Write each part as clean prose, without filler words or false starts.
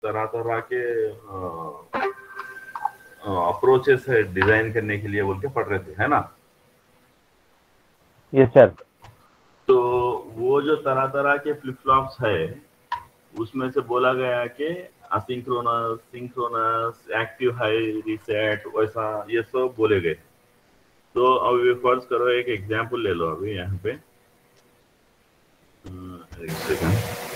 तरह तरह के अप्रोचेस है डिजाइन करने के लिए बोल के पढ़ रहे थे, है ना। Yes sir. तो वो जो तरह तरह के फ्लिप फ्लॉप्स है, उसमें से बोला गया कि asynchronous, synchronous, active high reset, वैसा ये सब बोले गए। तो अभी फर्ज करो, एक एग्जांपल ले लो अभी यहाँ पे। एक सेकंड।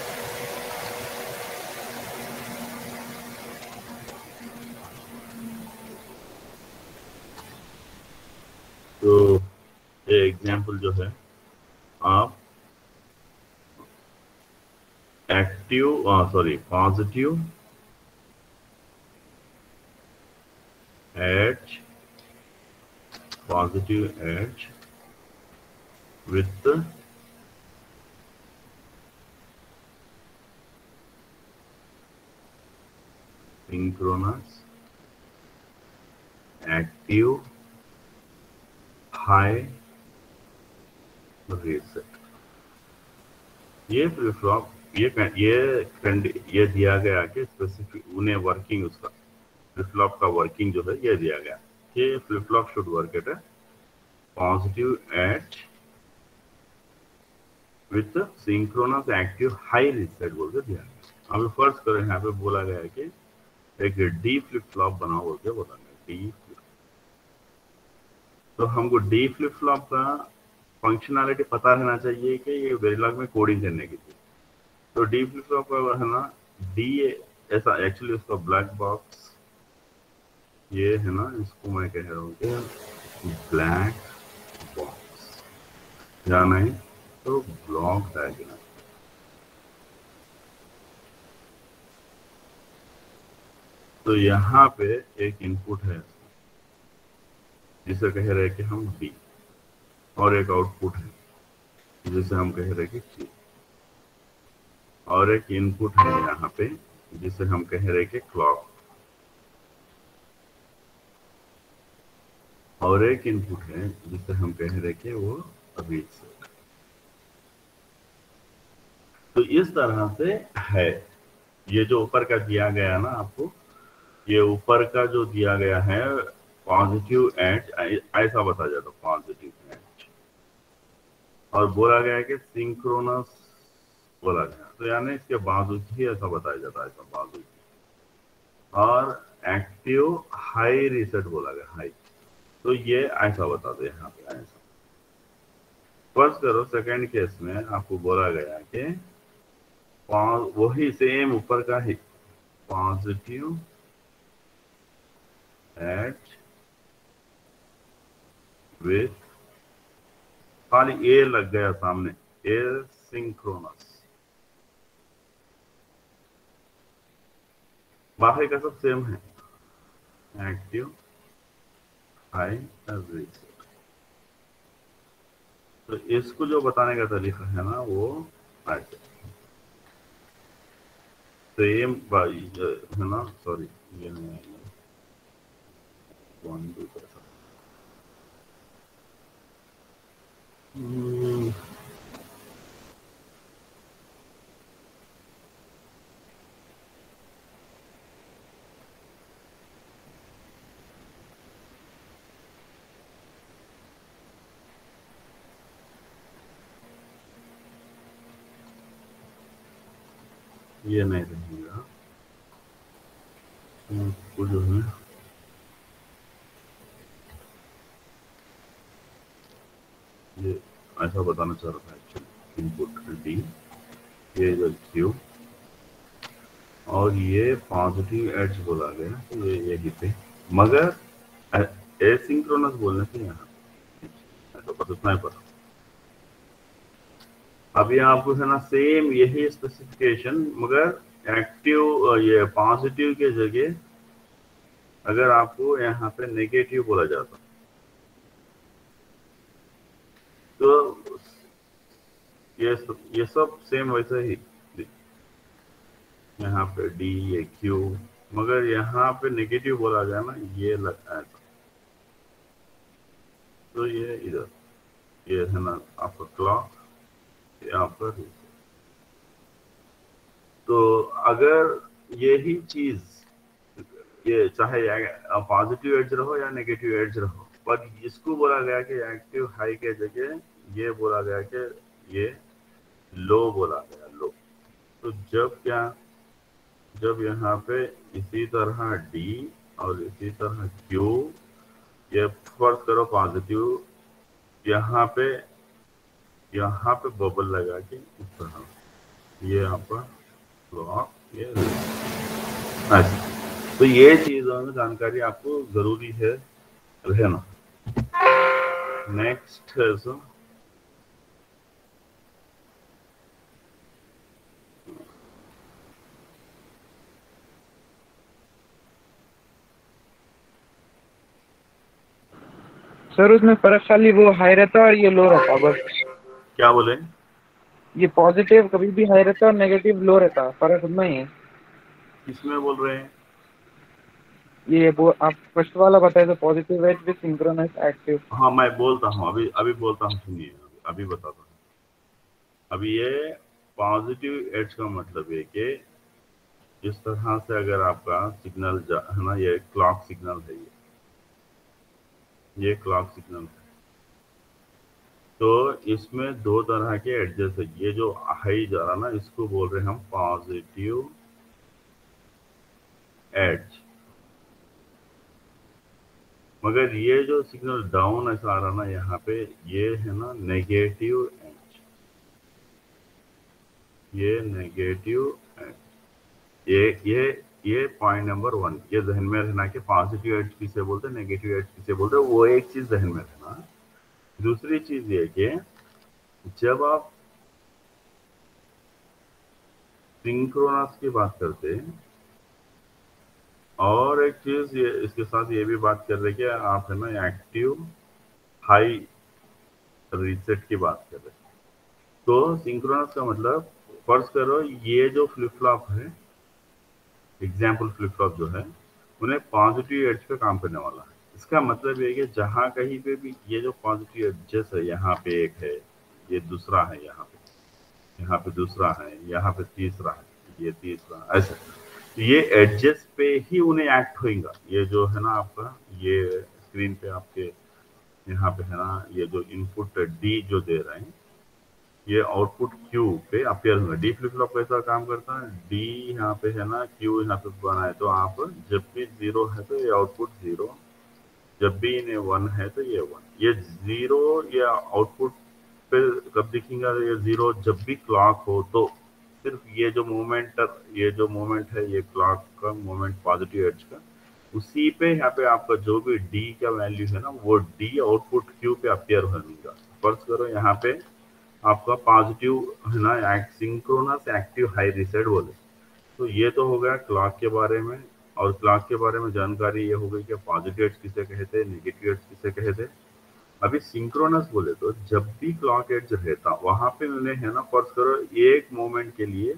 तो ये एग्जांपल जो है, आप active sorry positive edge with synchronous active high reset. ये फ्लिप फ्लॉप, ये दिया गया कि स्पेसिफिक उन्हें वर्किंग, उसका फ्लिप फ्लॉप का वर्किंग जो है ये दिया गया कि flip flop should work at positive edge with synchronous active high reset बोल के दिया गया। अभी फर्स्ट करो, यहाँ पे बोला गया है कि एक डी फ्लिप फ्लॉप बनाओ बोल के बोला गया, डी फ्लिप। तो हमको डी फ्लिप फ्लॉप का फंक्शनैलिटी पता रहना चाहिए कि ये वेरिलॉग में कोडिंग करने की थी। तो डी फ्लिप फ्लॉप का है ना, डी ऐसा एक्चुअली उसका ब्लैक बॉक्स ये है ना, इसको मैं कह रहा हूँ कि ब्लैक बॉक्स जाना है तो ब्लॉक डायग्राम। तो यहाँ पे एक इनपुट है जिसे कह रहे हैं कि हम डी, और एक आउटपुट है जिसे हम कह रहे हैं कि क्यू, और एक इनपुट है यहाँ पे जिसे हम कह रहे हैं कि क्लॉक, और एक इनपुट है जिसे हम कह रहे हैं कि वो रीसेट। तो इस तरह से है। ये जो ऊपर का दिया गया ना आपको, ये ऊपर का जो दिया गया है पॉजिटिव एज, ऐसा बताया जाता है पॉजिटिव एज, और बोला गया है कि सिंक्रोनस बोला गया, तो यानी इसके बाजू ही ऐसा बताया जाता है, ऐसा बाजू ही। और एक्टिव हाई रीसेट बोला गया, हाई। तो ये ऐसा बता दे यहाँ पे ऐसा। फर्स्ट करो, सेकंड केस में आपको बोला गया कि वही सेम ऊपर का ही पॉजिटिव एज विथ, खाली ए लग गया सामने, ए सिंक्रोनस, बाकी का सब सेम है, एक्टिव हाई रीसेट। तो इसको जो बताने का तरीका है ना वो ऐसे सेम है ना, सॉरी ये नहीं आएगा, वन टू कैसा ये नहीं रहेगा, उसको जो है ये ऐसा बताना चाह रहा था एक्चुअली, इनपुट डी, ये जो क्यू, और ये पॉजिटिव एज बोला गया, तो ये यही पे, मगर एसिंक्रोनस बोलने से यहाँ ऐसा बस उतना ही पता। अभी आपको है ना सेम यही स्पेसिफिकेशन, मगर एक्टिव ये पॉजिटिव के जगह अगर आपको यहाँ पे नेगेटिव बोला जाता तो ये सब सेम वैसे ही, यहाँ पे डी, ये क्यू, मगर यहाँ पे नेगेटिव बोला जाए ना, ये लगता है तो ये इधर, ये है ना आपका क्लॉक, ये आपका रीसेट। तो अगर यही चीज, ये चाहे पॉजिटिव एज रहो या नेगेटिव एज रहो, पर इसको बोला गया कि एक्टिव हाई के जगह ये बोला गया कि ये लो बोला गया, लो। तो जब क्या, जब यहाँ पे इसी तरह डी और इसी तरह क्यू, ये फर्ज करो पॉजिटिव, यहाँ पे बबल लगा के इस तरह ये आपका ब्लॉक, ये ऐसा। तो ये चीजों में जानकारी आपको जरूरी है रहना। नेक्स्ट है सो सर उसमें फर्क खाली वो हाई रहता है और ये लो रहता है बस। क्या बोले? ये पॉजिटिव कभी भी हाई रहता है और नेगेटिव लो रहता है, फर्क उतना ही है। किसमें बोल रहे हैं? ये वो आप फर्स्ट वाला बताए तो positive edge with synchronous active. हाँ मैं बोलता हूँ, अभी अभी बोलता हूँ, सुनिए, अभी बताता हूँ। अभी ये पॉजिटिव एज का मतलब है कि इस तरह से अगर आपका सिग्नल है ना, ये क्लॉक सिग्नल है, ये क्लॉक सिग्नल है, तो इसमें दो तरह के एडजस्ट है। ये जो हाई जा रहा ना, इसको बोल रहे हैं हम पॉजिटिव एज, मगर ये जो सिग्नल डाउन ऐसा आ रहा ना यहाँ पे, ये है ना नेगेटिव एज, ये नेगेटिव एज। ये पॉइंट नंबर 1, ये जहन में रहना कि पॉजिटिव एज किसे बोलते हैं, नेगेटिव एज किसे बोलते हैं, वो एक चीज जहन में रहना। दूसरी चीज ये कि जब आप सिंक्रोनस की बात करते हैं, और एक चीज ये इसके साथ ये भी बात कर रहे कि आप है ना एक्टिव हाई रीसेट की बात कर रहे हैं, तो सिंक्रोनस का मतलब फर्ज करो ये जो फ्लिप फ्लॉप है, एग्जाम्पल फ्लिप फ्लॉप जो है, उन्हें पॉजिटिव एज पे काम करने वाला है। इसका मतलब ये कि जहां कहीं पे भी ये जो पॉजिटिव एडजस है, यहाँ पे एक है, ये दूसरा है, यहाँ पे दूसरा है, यहाँ पे तीसरा है, ये तीसरा, ऐसा ये एडजस्ट पे ही उन्हें एक्ट होगा। ये जो है ना आपका, ये स्क्रीन पे आपके यहाँ पे है ना, ये जो इनपुट डी जो दे रहे हैं, ये आउटपुट क्यू पे अपियर होगा। डी फ्लिप फ्लॉप कैसा काम करता है, डी यहाँ पे है ना, क्यू यहाँ पे बनाए, तो आप जब भी जीरो है तो ये आउटपुट जीरो, जब भी इन्हें वन है तो ये वन। ये जीरो या आउटपुट पे कब दिखेगा, ये जीरो जब भी क्लॉक हो, तो सिर्फ ये जो मोमेंट है, ये क्लॉक का मोमेंट पॉजिटिव एज का, उसी पे यहाँ पे आपका जो भी डी का वैल्यू है ना, वो डी आउटपुट क्यू पे अपियर होगा। फर्ज करो यहाँ पे आपका पॉजिटिव है ना, सिंक्रोनस एक्टिव हाई रीसेट बोले, तो ये तो हो गया क्लॉक के बारे में। और क्लॉक के बारे में जानकारी ये हो गई कि पॉजिटिव एज किसे कहते हैं, नेगेटिव एज किसे कहते हैं। अभी सिंक्रोनस बोले तो जब भी क्लॉक एज रहता, वहां पे उन्हें है ना, फर्ज करो एक मोमेंट के लिए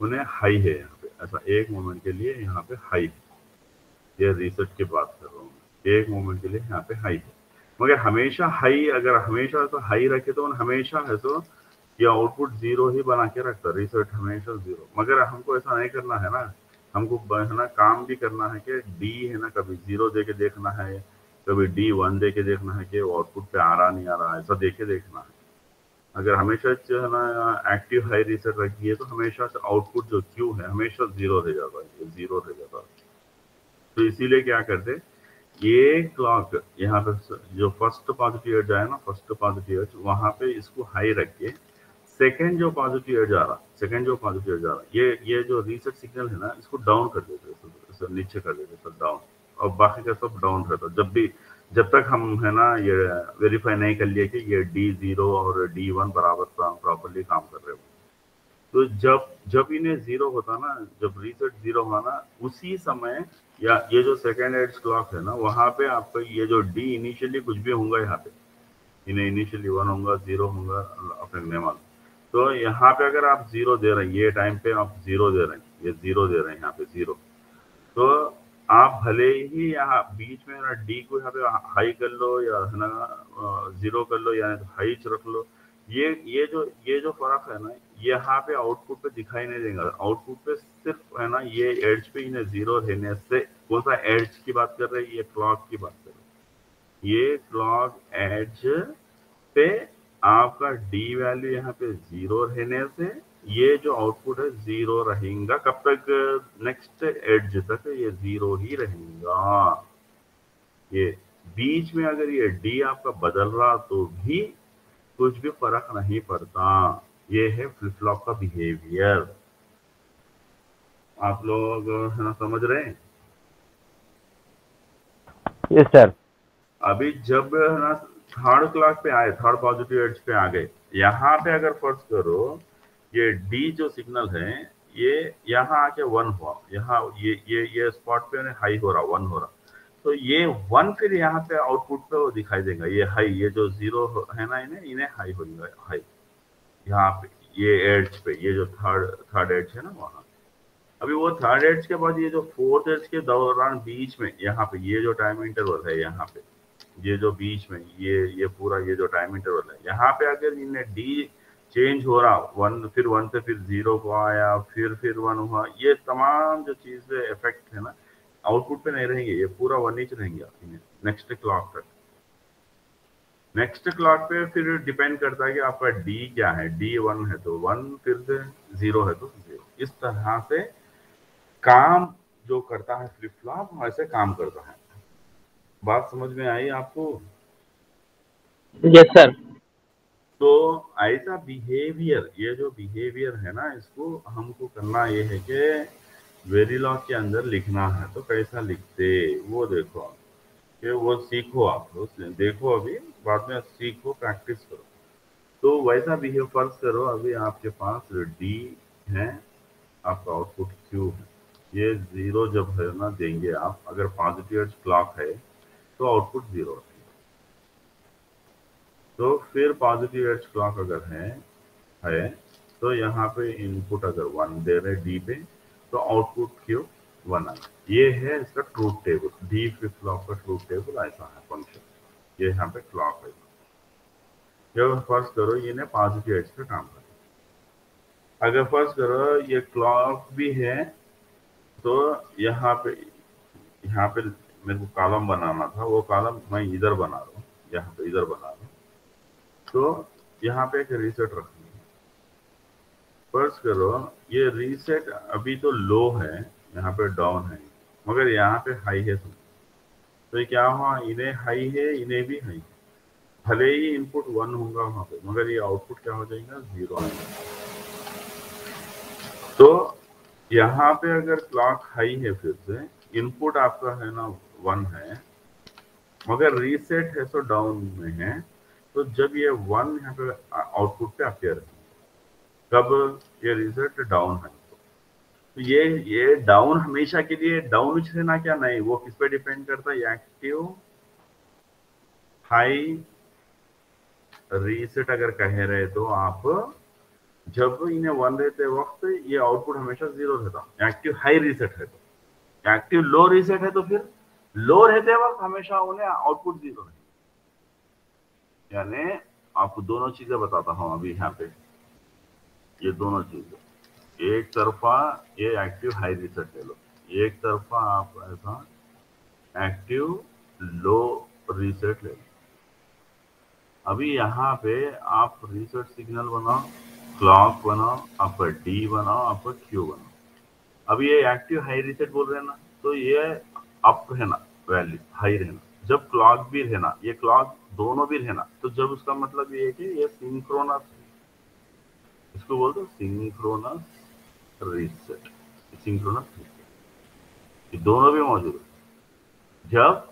उन्हें हाई है यहाँ पे, ऐसा एक मोमेंट के लिए यहाँ पे हाई है, ये रीसेट की बात कर रहा हूँ, एक मोमेंट के लिए यहाँ पे हाई है। मगर हमेशा हाई, अगर हमेशा तो हाई रखे तो हमेशा है तो ये आउटपुट जीरो ही बना के रखता, रीसेट हमेशा जीरो। मगर हमको ऐसा नहीं करना है ना, हमको है ना काम भी करना है कि डी है ना कभी जीरो दे के देखना है, कभी डी वन दे के देखना है कि आउटपुट पे आ रहा नहीं आ रहा, ऐसा देखे देखना है। अगर हमेशा जो है ना एक्टिव हाई रीसेट रखिए तो हमेशा से आउटपुट जो क्यू है हमेशा जीरो रह जाता है, जीरो रह जाता है। तो इसीलिए क्या करते, ये क्लॉक यहाँ पे जो फर्स्ट पॉजिटिव एज आया ना, फर्स्ट पॉजिटिव एज, वहां पे इसको हाई रख के सेकंड जो पॉजिटिव एज आ रहा, ये जो रीसेट सिग्नल है ना, इसको डाउन कर देते, नीचे कर देते सब डाउन, और बाकी का सब डाउन रहता। जब तक हम है ना ये वेरीफाई नहीं कर लिए कि ये डी जीरो और डी वन बराबर प्रॉपरली काम कर रहे हो। तो जब जब इन्हें जीरो होता ना, जब रीसेट जीरो हुआ ना, उसी समय या ये जो सेकेंड एज क्लॉक है ना, वहां पे आपका ये जो डी इनिशियली कुछ भी होगा, यहाँ पे इन्हें इनिशियली वन होगा, जीरो होगा, अपने मेहमान। तो यहाँ पे अगर आप जीरो दे रहे हैं, ये टाइम पे आप जीरो दे रहे हैं, ये जीरो दे रहे हैं यहाँ पे जीरो, तो आप भले ही यहाँ बीच में ना डी को यहाँ पे हाई कर लो या है ना जीरो कर लो, या हाई रख लो, ये जो फर्क है ना, यहाँ पे आउटपुट पे दिखाई नहीं देगा। आउटपुट पे सिर्फ है ना, ये एड्ज पे इन्हें जीरो रहने से, कौन सा एड्ज की बात कर रहे हैं, ये क्लॉक की बात कर रहे हैं। ये क्लॉक एड्ज पे आपका डी वैल्यू यहाँ पे जीरो रहने से ये जो आउटपुट है जीरो रहेगा। कब तक? नेक्स्ट एड्ज तक ये जीरो ही रहेगा। ये बीच में अगर ये डी आपका बदल रहा तो भी कुछ भी फर्क नहीं पड़ता। ये है फ्लिप फ्लॉप का बिहेवियर। आप लोग है ना समझ रहे हैं? Yes sir. अभी जब है ना थर्ड क्लास पे आए, थर्ड पॉजिटिव एड्ज पे आ गए, यहाँ पे अगर फर्ज करो ये डी जो सिग्नल है ये यहाँ आके वन हुआ, यहाँ ये स्पॉट पे हाई हो रहा, वन हो रहा, तो ये वन फिर यहाँ पे आउटपुट पे वो दिखाई देगा, ये हाई, ये जो जीरो है ना इन्हें हाई हो जाएगा, हाई यहाँ पे ये एड्ज पे, ये जो थर्ड एड्ज है ना वहाँ। अभी वो थर्ड एड्ज के बाद ये जो फोर्थ एड्ज के दौरान बीच में यहाँ पे ये जो टाइम इंटरवल है, यहाँ पे ये जो बीच में ये पूरा ये जो टाइम इंटरवल है, यहाँ पे अगर इन्हें डी चेंज हो रहा, वन फिर वन से फिर जीरो को आया, फिर वन हुआ, ये तमाम जो चीजें इफेक्ट है ना आउटपुट पे नहीं रहेंगे, ये पूरा वन ही रहेंगे नेक्स्ट क्लॉक तक। नेक्स्ट क्लॉक पे फिर डिपेंड करता है कि आपका डी क्या है, डी वन है तो वन, फिर से जीरो है तो जीरो। इस तरह से काम जो करता है फ्लिप फ्लॉप वैसे काम करता है। बात समझ में आई आपको? Yes sir. तो ऐसा बिहेवियर, ये जो बिहेवियर है ना इसको हमको करना ये है कि वेरिलॉग के अंदर लिखना है। तो कैसा लिखते वो देखो आप, कि वो सीखो आप लोग, देखो अभी बाद में सीखो, प्रैक्टिस करो। तो वैसा बिहेव फर्ज करो, अभी आपके पास डी है, आपका आउटपुट क्यू है, ये जीरो जब है ना देंगे आप, अगर पॉजिटिव एज क्लॉक है तो आउटपुट जीरो है। तो फिर पॉजिटिव एज क्लॉक अगर है तो यहाँ पे इनपुट अगर वन दे रहे डी पे तो आउटपुट क्यू वन आए। ये है इसका truth table, D flip flop का ट्रूथ टेबल ऐसा है फंक्शन। ये यहाँ पे क्लॉक है, जब फर्स्ट करो ये ने पॉजिटिव एज पे काम करे। अगर फर्स्ट करो ये क्लॉक भी है तो यहाँ पे मेरे को कॉलम बनाना था, वो कॉलम मैं इधर बना रहा हूँ, यहाँ पे इधर बना रहा हूँ। तो यहाँ पे एक रीसेट रखनी है। फर्स्ट करो ये रीसेट अभी तो लो है, यहाँ पे डाउन है, मगर यहाँ पे हाई है समझो। तो ये क्या हुआ, इन्हें हाई है, इन्हें भी हाई है, भले ही इनपुट वन होगा वहां पे, मगर ये आउटपुट क्या हो जाएगा, जीरो आएगा। तो यहाँ पे अगर क्लॉक हाई है, फिर से इनपुट आपका है ना वन है, मगर रीसेट है तो डाउन में है। तो जब ये वन यहाँ पे आउटपुट पे अपेयर है, कब ये रीसेट डाउन है, तो ये डाउन हमेशा के लिए डाउन रहना क्या नहीं, वो किस पे डिपेंड करता है, एक्टिव हाई रीसेट अगर कह रहे तो आप, जब इन्हें वन रहते वक्त ये आउटपुट हमेशा जीरो रहता, एक्टिव हाई रीसेट है तो। एक्टिव लो रीसेट है तो फिर लो रहते वक्त हमेशा उन्हें आउटपुट जीरो है। यानी आपको दोनों चीजें बताता हूं अभी यहाँ पे, ये दोनों चीजें, एक तरफा ये एक्टिव हाई रीसेट ले लो, एक तरफा आप ऐसा एक्टिव लो रीसेट ले लो। अभी यहाँ पे आप रीसेट सिग्नल बनाओ, क्लॉक बनाओ, आपका डी बनाओ, आपका क्यू बनाओ। अभी ये एक्टिव हाई रीसेट बोल रहे हैं ना, तो ये अप रहना, वैल्यू हाई रहना, जब क्लॉक भी रहना, ये क्लॉक दोनों भी रहना, तो जब उसका मतलब ये है कि ये सिंक्रोनस, इसको बोलते हैं सिंक्रोनस रीसेट, सिंक्रोनस रीसेट, ये दोनों भी मौजूद है। जब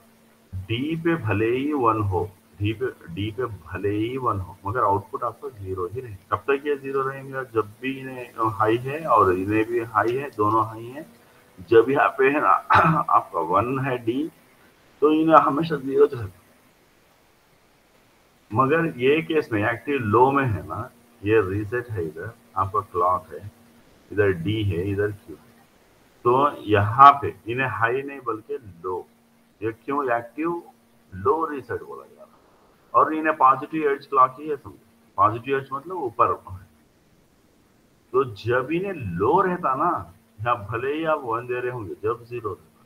डी पे भले ही वन हो, डी पे भले ही वन हो, मगर आउटपुट आपका जीरो ही रहे। कब तक ये जीरो रहेंगे, जब भी इन्हें हाई है और इन्हें भी हाई है, दोनों हाई है। जब यहाँ पे है ना आपका वन है डी, तो इन्हें हमेशा जीरो रहता। मगर ये केस में एक्टिव लो में है ना, ये रीसेट है, इधर आपका क्लॉक है, इधर डी है, इधर क्यू है, तो यहाँ पे इन्हें हाई नहीं बल्कि लो, ये क्यों, एक्टिव लो रीसेट बोला जा रहा है, और इन्हें पॉजिटिव एज क्लॉक ही है समझो। पॉजिटिव एज मतलब ऊपर। तो जब इन्हें लो रहता ना, यहाँ भले ही आप 1 दे रहे होंगे, जब 0 रहता,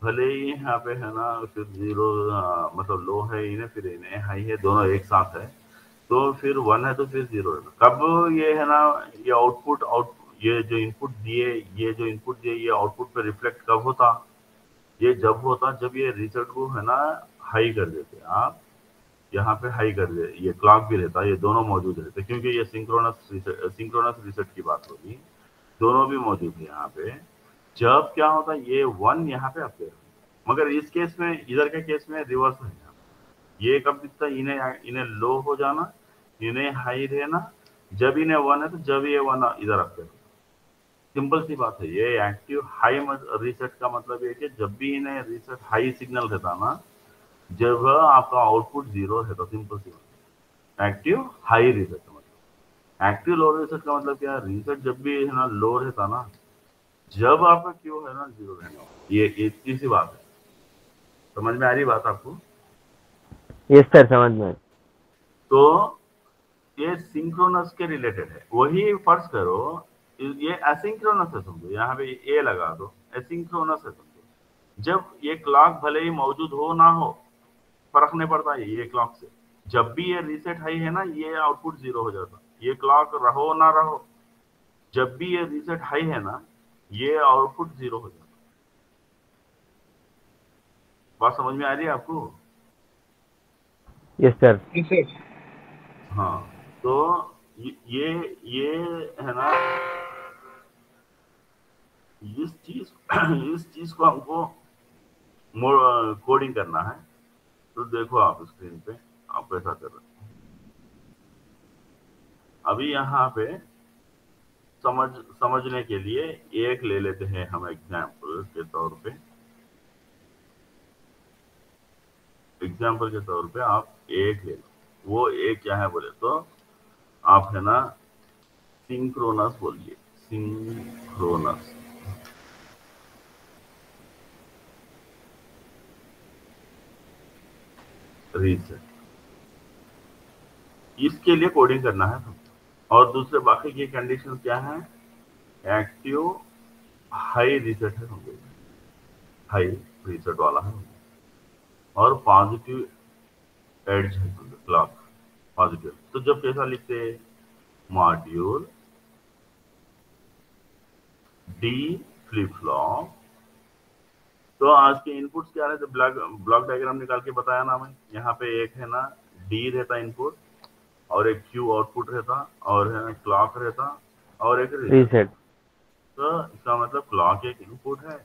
भले ही यहाँ पे है ना फिर 0 मतलब लो है इन्हें, फिर इन्हें हाई है, दोनों एक साथ है, तो फिर 1 है तो फिर 0 है। कब ये है ना, ये आउटपुट ये जो इनपुट दिए, ये आउटपुट पे रिफ्लेक्ट कब होता? ये जब होता जब ये रीसेट को है ना हाई कर देते आप, यहाँ पे हाई कर दे, ये क्लॉक भी रहता, ये दोनों मौजूद रहते, क्योंकि ये सिंक्रोनस रीसेट की बात होगी, दोनों भी मौजूद है यहाँ पे। जब क्या होता, ये 1 यहाँ पे अपडेट होगा, मगर इस केस में, इधर के केस में रिवर्स है। ये कब दिखता, इन्हें इन्हें लो हो जाना, इन्हें हाई रहना, जब इन्हें 1 है तो जब ये 1 इधर अपडेट। सिंपल सी बात है, ये एक्टिव हाई रीसेट का मतलब ये कि जब भी इन्हें रीसेट हाई सिग्नल रहता ना, जब आपका आउटपुट 0 है, तो सिंपल सी बात, एक्टिव हाई रीसेट का मतलब। एक्टिव लो रीसेट का मतलब क्या है, रीसेट जब भी है ना लो रहता ना, जब आपका क्यू है ना 0 रहना, ये इतनी सी बात है। समझ में आ रही बात आपको? यस सर, समझ में। तो ये सिंक्रोनस के रिलेटेड है। वही फर्ज करो ये एसिंक्रोनस है, समझो यहाँ पे ए लगा दो, एसिंक्रोनस है समझो। जब ये क्लॉक भले ही मौजूद हो ना हो, फर्क नहीं पड़ता है ये क्लॉक से, जब भी ये रीसेट हाई है ना, ये आउटपुट 0 हो जाता, ये क्लॉक रहो ना रहो, जब भी ये रीसेट हाई है ना, ये आउटपुट 0 हो जाता। बात समझ में आ रही है आपको? Yes sir. हाँ, तो ये है ना, इस चीज को हमको कोडिंग करना है। तो देखो आप स्क्रीन पे, आप ऐसा कर रहे हैं। अभी यहाँ पे समझने के लिए एक ले लेते हैं हम एग्जाम्पल के तौर पे। आप एक ले लो। वो एक क्या है बोले तो, आप है ना सिंक्रोनस बोलिए, सिंक्रोनस। रीसेट, इसके लिए कोडिंग करना है। और दूसरे बाकी की कंडीशन क्या है, एक्टिव हाई रीसेट है, हाई रीसेट वाला है, और पॉजिटिव एड्ज है क्लॉक पॉजिटिव। तो जब कैसा लिखते हैं, मॉड्यूल डी फ्लिप फ्लॉप। तो आज के इनपुट्स क्या रहते, ब्लॉक डायग्राम निकाल के बताया ना मैं। यहाँ पे एक है ना डी रहता इनपुट, और एक क्यू आउटपुट रहता, और है क्लॉक रहता, और एक रीसेट। तो इसका मतलब क्लॉक एक इनपुट है,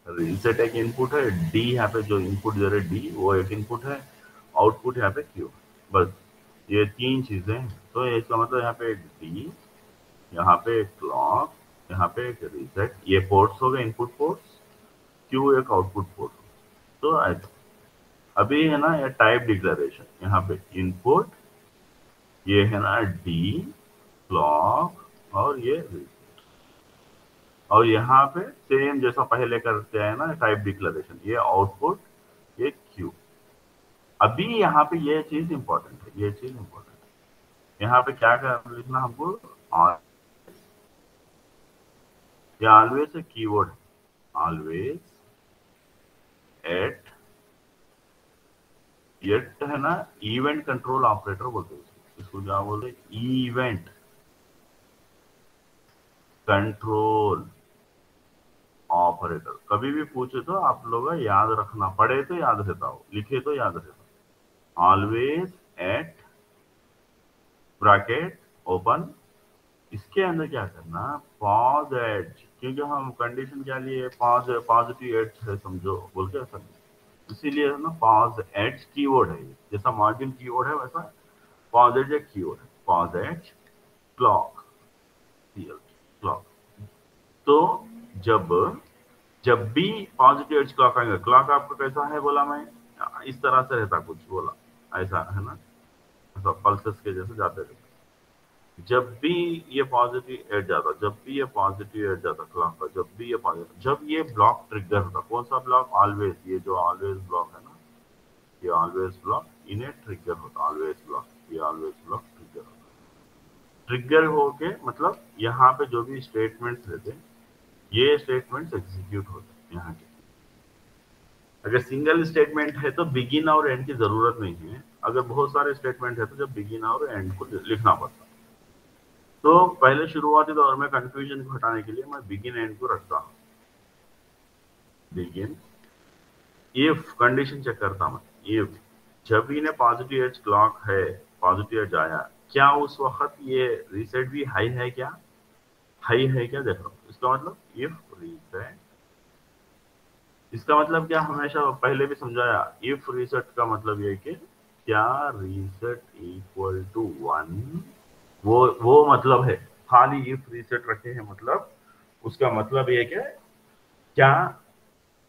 रीसेट एक इनपुट है, डी यहाँ पे जो इनपुट दे रहे डी वो एक इनपुट है, आउटपुट यहाँ पे क्यू। बस ये 3 चीजें हैं। तो इसका मतलब यहाँ पे एक डी, यहाँ पे एक क्लॉक, यहाँ पे एक रीसेट। ये पोर्ट्स हो गए, इनपुट पोर्ट्स, क्यू एक आउटपुट पोर्ट। तो अभी है ना ये टाइप डिक्लेरेशन, यहाँ पे इनपुट, ये है ना डी, क्लॉक, और ये रीसेट। और यहाँ पे सेम जैसा पहले करते हैं ना टाइप डिक्लेरेशन, ये आउटपुट, ये क्यू। अभी यहाँ पे ये चीज इंपॉर्टेंट है, ये चीज इंपॉर्टेंट है। यहाँ पे क्या लिखना हमको, ये ऑलवेज कीवर्ड, ऑलवेज एट है ना इवेंट कंट्रोल ऑपरेटर बोलते हैं इसको क्या बोलते हैं, इवेंट कंट्रोल ऑपरेटर। कभी भी पूछे तो आप लोग याद रखना, पढ़े तो याद रहता हो, लिखे तो याद रहता। ऑलवेज एट ब्रैकेट ओपन, इसके अंदर क्या करना, पॉज एज, क्योंकि हम कंडीशन क्या लिए, पॉजिटिव एज है समझो बोल के ऐसा, इसीलिए है ना पॉज एज कीवर्ड है। जैसा मार्जिन कीवर्ड है वैसा पॉज एज एक कीवर्ड है, पॉज एज क्लॉक, क्लॉक। तो जब भी पॉजिटिव एज क्लॉक आएगा, क्लॉक आपका कैसा है बोला मैं, इस तरह से रहता, कुछ बोला ऐसा है ना, ऐसा पल्सेस के जैसे जाते रहते। जब भी ये पॉजिटिव एज जाता, जब भी ये पॉजिटिव एज जाता क्लॉक का, जब भी ये पॉजिटिव, जब ये ब्लॉक ट्रिगर होता, कौन सा ब्लॉक, ऑलवेज, ये जो ऑलवेज ब्लॉक है ना, ये ऑलवेज ब्लॉक इन्हें ट्रिगर होता, ऑलवेज ब्लॉक। ये ऑलवेज ब्लॉक ट्रिगर होगा। ट्रिगर होके मतलब यहाँ पे जो भी स्टेटमेंट्स रहते हैं ये स्टेटमेंट्स एग्जीक्यूट होते हैं यहाँ के। अगर सिंगल स्टेटमेंट है तो बिगिन और एंड की जरूरत नहीं है, अगर बहुत सारे स्टेटमेंट है तो जब बिगिन और एंड को लिखना पड़ता है। तो पहले शुरुआती दौर में कंफ्यूजन को हटाने के लिए मैं बिगिन एंड को रखता हूँ। बिगिन इफ कंडीशन चेक करता मैं, इफ जब इन्हें पॉजिटिव एज क्लॉक है, पॉजिटिव एज आया, क्या उस वक्त ये रीसेट भी हाई है क्या, हाई है क्या, देख लो। इसका मतलब इफ रीसेट, इसका मतलब क्या, हमेशा पहले भी समझाया, इफ रीसेट का मतलब ये कि क्या रीसेट इक्वल टू 1, वो मतलब है। खाली इफ रीसेट रखे हैं मतलब उसका मतलब ये कि क्या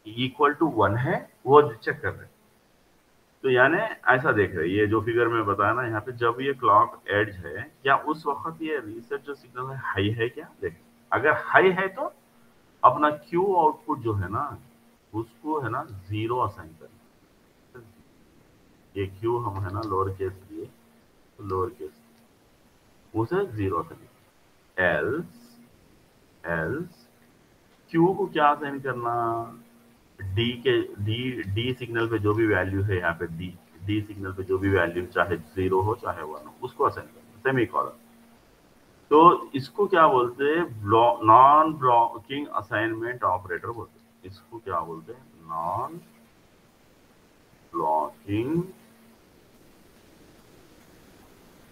इक्वल टू 1 है, वो चेक कर रहे हैं। तो यानी ऐसा देख रहे हैं, ये जो फिगर में बताया ना यहाँ पे, जब ये क्लॉक एज है क्या उस वक्त ये रीसेट जो सिग्नल है हाई है क्या, देख। अगर हाई है तो अपना क्यू आउटपुट जो है ना उसको है ना 0 असाइन करना। ये क्यू हम है ना लोअर केस लिए, तो लोअर केस उसे 0 करें। एल्स एल्स क्यू को क्या असाइन करना, डी के डी सिग्नल पे जो भी वैल्यू है यहाँ पे, डी सिग्नल पे जो भी वैल्यू चाहे 0 हो चाहे 1 हो उसको असाइन करना, सेमी कॉलन। तो इसको क्या बोलते हैं, नॉन ब्लॉकिंग असाइनमेंट ऑपरेटर बोलते हैं। इसको क्या बोलते हैं, नॉन ब्लॉकिंग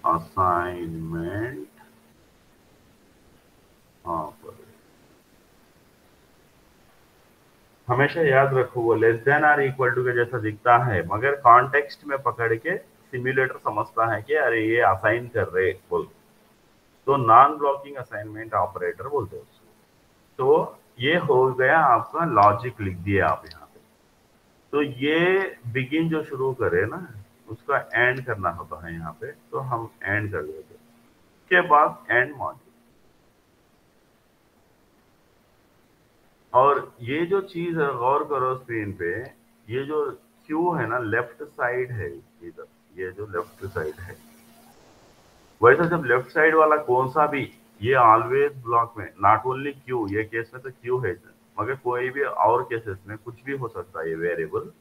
असाइनमेंट ऑपरेटर। हमेशा याद रखो वो less than or equal to के जैसा दिखता है, मगर कॉन्टेक्स्ट में पकड़ के सिम्युलेटर समझता है कि अरे ये असाइन कर रहे बोल, तो नॉन ब्लॉकिंग असाइनमेंट ऑपरेटर बोलते हैं उसको। तो ये हो गया आपका लॉजिक, लिख दिया आप यहाँ पे। तो ये बिगिन जो शुरू करे ना उसका एंड करना होता है यहाँ पे, तो हम एंड कर देते, के बाद एंड मॉड्यूल। और ये जो चीज है गौर करो स्क्रीन पे, ये जो क्यू है ना लेफ्ट साइड है इधर, ये जो लेफ्ट साइड है, वैसे जब लेफ्ट साइड वाला कौन सा भी, ये ऑलवेज ब्लॉक में, नॉट ओनली क्यू, ये केस में तो क्यू है मगर कोई भी और केसेस में कुछ भी हो सकता है ये वेरिएबल।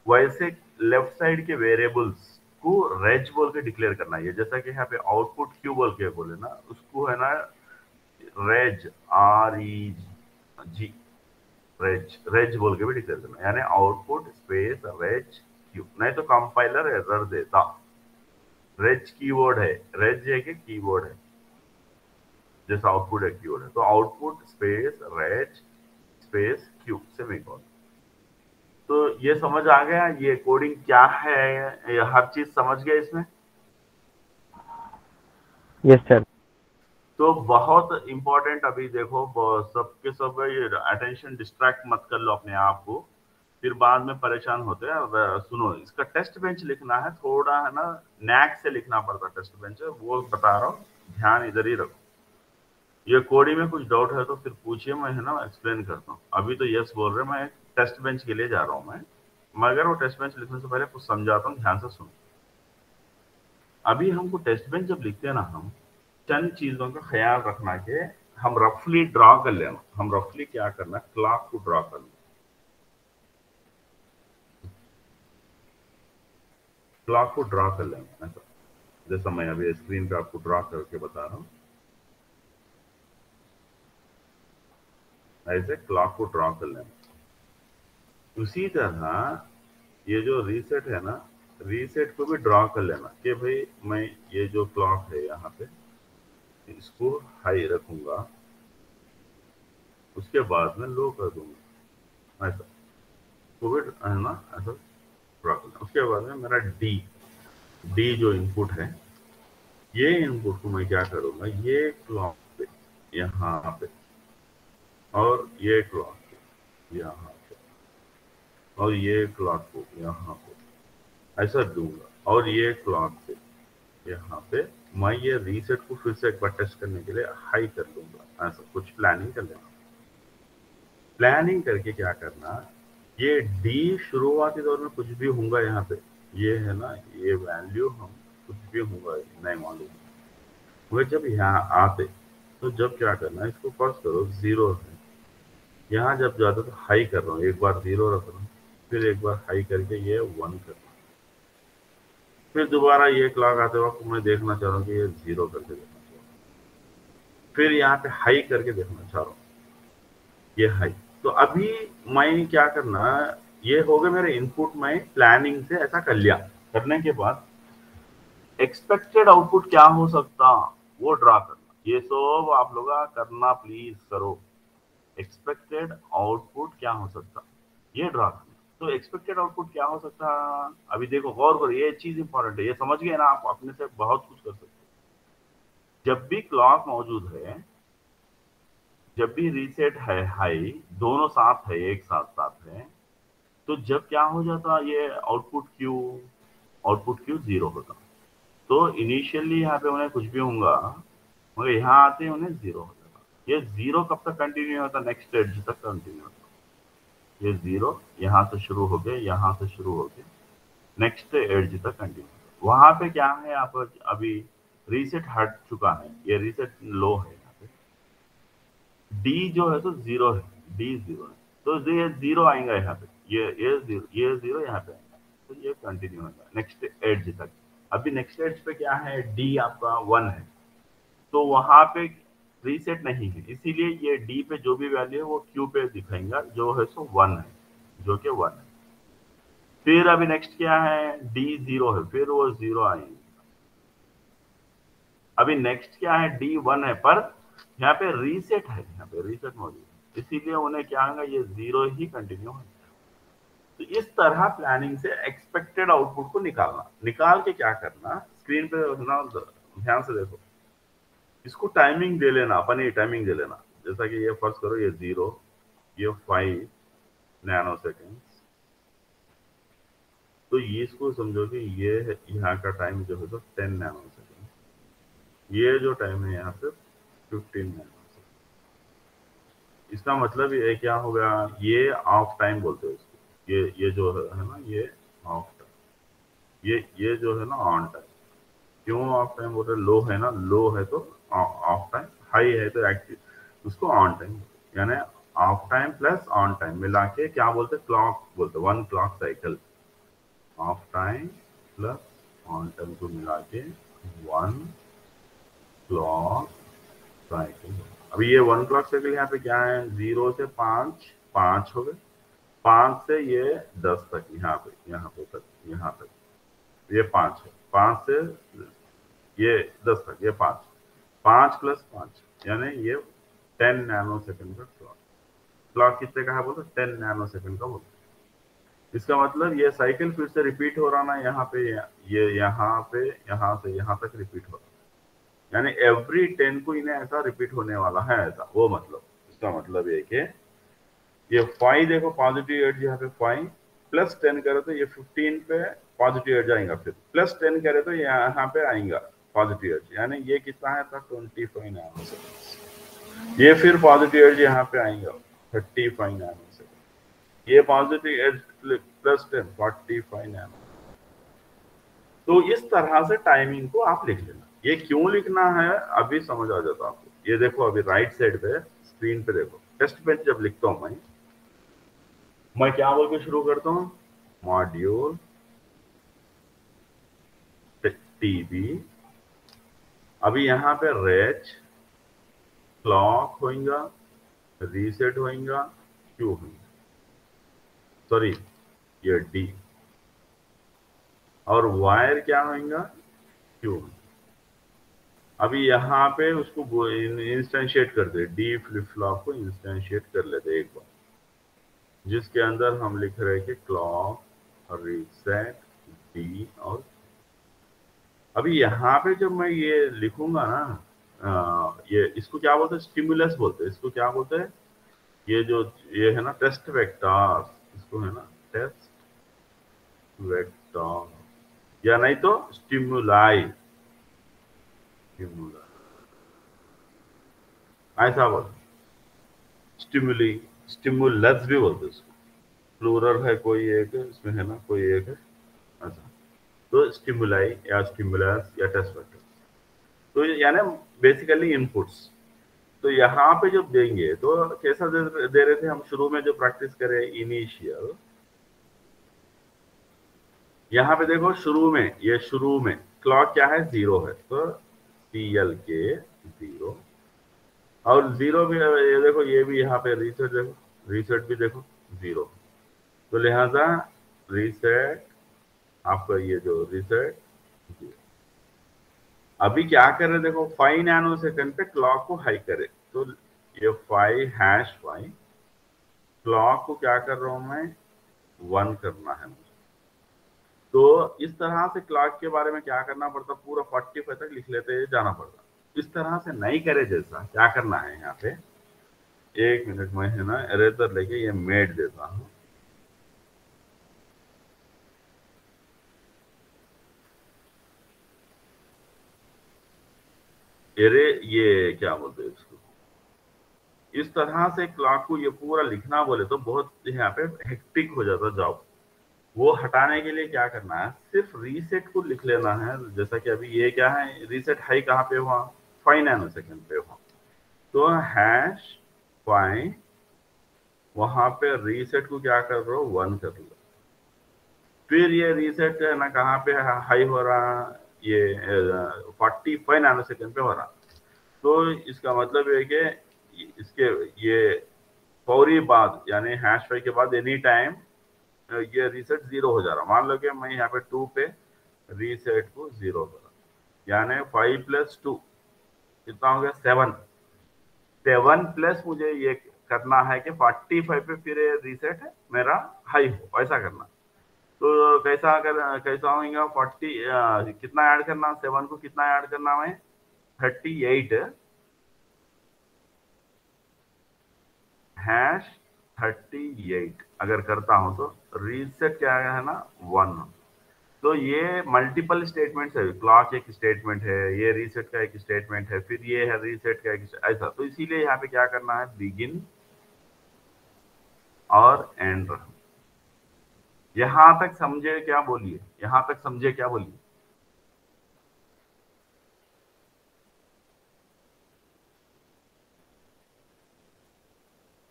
वैसे लेफ्ट साइड के वेरिएबल्स को रेज बोल के डिक्लेयर करना है, जैसा कि यहाँ पे आउटपुट क्यू बोल के बोले ना, उसको है ना रेज, REG, रेज रेज बोल के भी डिक्लेयर करना, यानी आउटपुट स्पेस रेज क्यू, नहीं तो कंपाइलर एरर देता। रेज कीवर्ड है, रेज एक कीवर्ड है जैसा आउटपुट है कीवर्ड है, तो output space reg space q semicolon. तो ये समझ आ गया ये कोडिंग क्या है, ये हर चीज समझ गए इसमें। Yes sir. तो बहुत इंपॉर्टेंट, अभी देखो सबके सब ये अटेंशन डिस्ट्रैक्ट मत कर लो अपने आप को, फिर बाद में परेशान होते हैं। अब सुनो, इसका टेस्ट बेंच लिखना है, थोड़ा है ना नैक से लिखना पड़ता टेस्ट बेंच, वो बता रहा हूँ, ध्यान इधर ही रखो। ये कोडिंग में कुछ डाउट है तो फिर पूछिए, मैं है ना एक्सप्लेन करता हूँ। अभी तो यस बोल रहे, मैं टेस्ट बेंच के लिए जा रहा हूँ मैं, मगर वो टेस्ट बेंच लिखने से पहले कुछ समझाता हूँ, ध्यान से सुनो। अभी हमको टेस्ट बेंच जब लिखते हैं ना, हम चंद चीजों का ख्याल रखना कि हम रफली ड्रॉ कर लेना। हम रफली क्या करना, क्लॉक को ड्रॉ करना, क्लॉक को ड्रॉ कर लेना ऐसा, जैसा मैं अभी स्क्रीन पे आपको ड्रॉ करके बता रहा हूँ, ऐसे क्लॉक को ड्रॉ कर लेना। उसी तरह ये जो रीसेट है ना, रीसेट को भी ड्रॉ कर लेना कि भाई मैं ये जो क्लॉक है यहाँ पे इसको हाई रखूंगा, उसके बाद में लो कर दूंगा, ऐसा को भी है ना ऐसा ड्रॉ करना। उसके बाद में मेरा डी जो इनपुट है, ये इनपुट को मैं क्या करूंगा, ये क्लॉक पे यहाँ पे, और ये क्लॉक पे यहाँ पे, और ये क्लॉक को यहाँ पे ऐसा दूंगा, और ये क्लॉक पे यहाँ पे मैं ये रीसेट को फिर से एक बार टेस्ट करने के लिए हाई कर दूंगा। ऐसा कुछ प्लानिंग कर लेना। प्लानिंग करके क्या करना, ये डी शुरुआती दौर में कुछ भी होगा यहाँ पे, ये है ना ये वैल्यू हम कुछ भी होगा नहीं मालूम। वे जब यहाँ आते तो जब क्या करना है, इसको फर्स्ट करो 0 है, यहाँ जब जाता तो हाई कर रहा हूँ, एक बार 0 रख रहा हूँ, फिर एक बार हाई करके ये 1 कर रहा हूँ, फिर दोबारा ये क्लॉक आते वक्त मैं देखना चाह रहा हूँ कि ये 0 करके देखना चाह रहा हूँ, फिर यहाँ पे हाई करके देखना चाह रहा हूँ, ये हाई। तो अभी मैं क्या करना, ये हो गया मेरे इनपुट, मैं प्लानिंग से ऐसा कर लिया। करने के बाद एक्सपेक्टेड आउटपुट क्या हो सकता वो ड्रा करना, ये सब आप लोग करना प्लीज करो। एक्सपेक्टेड आउटपुट क्या हो सकता ये ड्रा करना। तो एक्सपेक्टेड आउटपुट क्या हो सकता, अभी देखो गौर करो, ये चीज इंपॉर्टेंट है, ये समझ गए ना आप, अपने से बहुत कुछ कर सकते हो। जब भी क्लॉक मौजूद है, जब भी रीसेट है हाई, दोनों साथ है, एक साथ साथ है, तो जब क्या हो जाता, ये आउटपुट क्यू 0 होता। तो इनिशियली यहाँ पे उन्हें कुछ भी होगा, मगर यहाँ आते ही उन्हें 0 हो जाता। ये 0 कब तक कंटिन्यू होता, नेक्स्ट एज तक कंटिन्यू होता। ये 0 यहाँ से शुरू हो गए, यहाँ से शुरू हो गए, नेक्स्ट एज तक कंटिन्यू। वहां पे क्या है, आप अभी रीसेट हट चुका है, ये रीसेट लो है, यहाँ पे डी जो है तो 0 है, डी 0 है, तो ये 0 आएगा यहाँ पे, ये 0 यहाँ पे आएगा, तो ये कंटिन्यू होगा नेक्स्ट एज तक। अभी नेक्स्ट एज पे क्या है, डी आपका 1 है, तो वहां पे रीसेट नहीं है, इसीलिए ये डी पे जो भी वैल्यू है वो क्यू पे दिखाएगा, जो है सो 1 है, जो कि 1 है। फिर अभी नेक्स्ट क्या है, डी 0 है, फिर वो 0 आएंगे। अभी नेक्स्ट क्या है, डी 1 है, पर यहाँ पे रीसेट है, यहाँ पे रीसेट मौजूद है, इसीलिए उन्हें क्या होगा, ये 0 ही कंटिन्यू है। तो इस तरह प्लानिंग से एक्सपेक्टेड आउटपुट को निकाल के क्या करना, स्क्रीन पे ना ध्यान से देखो, इसको टाइमिंग दे लेना, अपन ये टाइमिंग दे लेना, जैसा कि ये फर्स्ट करो, ये 0, ये 5 नैनो सेकेंड्स, तो ये इसको समझो कि ये यहाँ का टाइम जो है तो 10 नैनो सेकेंड, ये जो टाइम है यहाँ पे 15 नैनो सेकेंड। इसका मतलब ये क्या हो गया, ये ऑफ टाइम बोलते हैं इसको, ये जो है ना, ये ऑफ टाइम, ये जो है ना ऑन टाइम। क्यों ऑफ टाइम बोलते हैं, लो है ना, लो है तो ऑफ टाइम, हाई है तो एक्टिव, उसको ऑन टाइम, यानी of time plus on time मिला के क्या बोलते हैं, क्लॉक बोलते हैं, 1 clock cycle. Of time plus on time को मिला के 1 क्लॉक साइकिल। अभी ये 1 क्लॉक साइकिल यहाँ पे क्या है, 0 से 5 हो गए, 5 से ये 10 तक, यहाँ पे तक, यहाँ तक ये 5 है, 5 से ये 10 तक, ये 5 प्लस 5 यानी ये 10 नैनो सेकंड का क्लॉक कितने का है बोलो, 10 नैनो सेकंड का बोलो। इसका मतलब ये साइकिल फिर से रिपीट हो रहा ना, यहाँ पे ये यहाँ से यहाँ तक रिपीट हो रहा, यानी एवरी 10 को इन्हें ऐसा रिपीट होने वाला है, ऐसा वो मतलब। इसका मतलब ये कि ये 5 देखो, पॉजिटिव एज यहाँ पे 5 प्लस 10 करे तो ये 15 पे पॉजिटिव एज आएगा, फिर प्लस 10 करे तो यहाँ पे आएगा पॉजिटिव एज, यानी ये कितना है था 25 नैनो सेकंड। ये फिर पॉजिटिव एज यहाँ पे आएगा 35 नैनो सेकंड, ये पॉजिटिव एज प्लस 10 45 नैनो। तो इस तरह से टाइमिंग को आप लिख लेना। ये क्यों लिखना है अभी समझ आ जाता आपको। ये देखो अभी राइट साइड पे स्क्रीन पे देखो, टेस्ट पे जब लिखता हूं मैं क्या बोल के शुरू करता हूँ, मॉड्यूल टीबी, अभी यहाँ पे रेच क्लॉक होगा, रीसेट होगा, क्यू होगा, सॉरी ये डी, और वायर क्या होगा, क्यू। अभी यहाँ पे उसको इंस्टेंशिएट कर दे, डी फ्लिप फ्लॉप को इंस्टेंशिएट कर लेते एक बार, जिसके अंदर हम लिख रहे हैं कि क्लॉक, रीसेट, डी और अभी यहाँ पे जब मैं ये लिखूंगा ना, ये इसको क्या बोलते हैं, स्टिमुलस बोलते हैं, इसको क्या बोलते हैं, ये जो ये है ना टेस्ट वेक्टर, इसको है ना टेस्ट वेक्टर, या नहीं तो स्टिमुलाई, ऐसा बोलते, स्टिमुली, स्टिमुलस भी बोलते हैं इसको, प्लूरल है कोई एक, इसमें है ना कोई एक है, ऐसा। तो स्टिमुलाई या स्टिमुलस या टेस्ट वेक्टर, तो यानी बेसिकली इनपुट्स। तो यहाँ पे जब देंगे तो कैसा दे रहे थे हम शुरू में जो प्रैक्टिस करें इनिशियल, यहाँ पे देखो शुरू में, ये शुरू में क्लॉक क्या है 0 है, तो CL के 0, और 0 भी ये देखो, ये भी यहाँ पे रीसेट देखो, रीसेट भी देखो 0, तो लिहाजा रीसेट आपका ये जो रीसेट 0। अभी क्या कर रहे देखो 5 नैनो सेकंड पे क्लॉक को हाई करे, तो ये 5 क्लॉक को क्या कर रहा हूं मैं 1 करना है मुझे। तो इस तरह से क्लॉक के बारे में क्या करना पड़ता, पूरा 45 तक लिख लेते जाना पड़ता। इस तरह से नहीं करे, जैसा क्या करना है यहाँ पे, 1 मिनट में है ना इरेजर लेके ये मेड देता हूँ। ये क्या बोलते हैं इसको, इस तरह से क्लॉक को ये पूरा लिखना बोले तो बहुत यहाँ पे हेक्टिक हो जाता जॉब। वो हटाने के लिए क्या करना है, सिर्फ रीसेट को लिख लेना है। जैसा कि अभी ये क्या है, रीसेट हाई कहाँ पे हुआ 5 नैनो सेकंड पे हुआ, तो हैश 5 वहां पे रीसेट को क्या कर रहे हो 1 कर लो। फिर ये रीसेट है ना कहाँ पे हाई हो रहा, ये 45 नैनो सेकंड पे हो रहा। तो इसका मतलब है कि इसके ये फौरी बाद यानी हैश 5 के बाद एनी टाइम ये रीसेट 0 हो जा रहा। मान लो कि मैं यहाँ पे 2 पे रीसेट को 0 करा, यानी 5 + 2 कितना हो गया 7 प्लस मुझे ये करना है कि 45 पे फिर रीसेट मेरा हाई हो, ऐसा करना। तो कैसा होगा 40 कितना ऐड करना, 7 को कितना ऐड करना है 38 हैश 38 अगर करता हूं तो रीसेट क्या है ना 1। तो ये मल्टीपल स्टेटमेंट्स है, क्लॉक एक स्टेटमेंट है, ये रीसेट का एक स्टेटमेंट है, फिर ये है रीसेट का एक ऐसा। तो इसीलिए यहाँ पे क्या करना है बिगिन और एंड। यहां तक समझे क्या बोलिए, यहां तक समझे क्या बोलिए।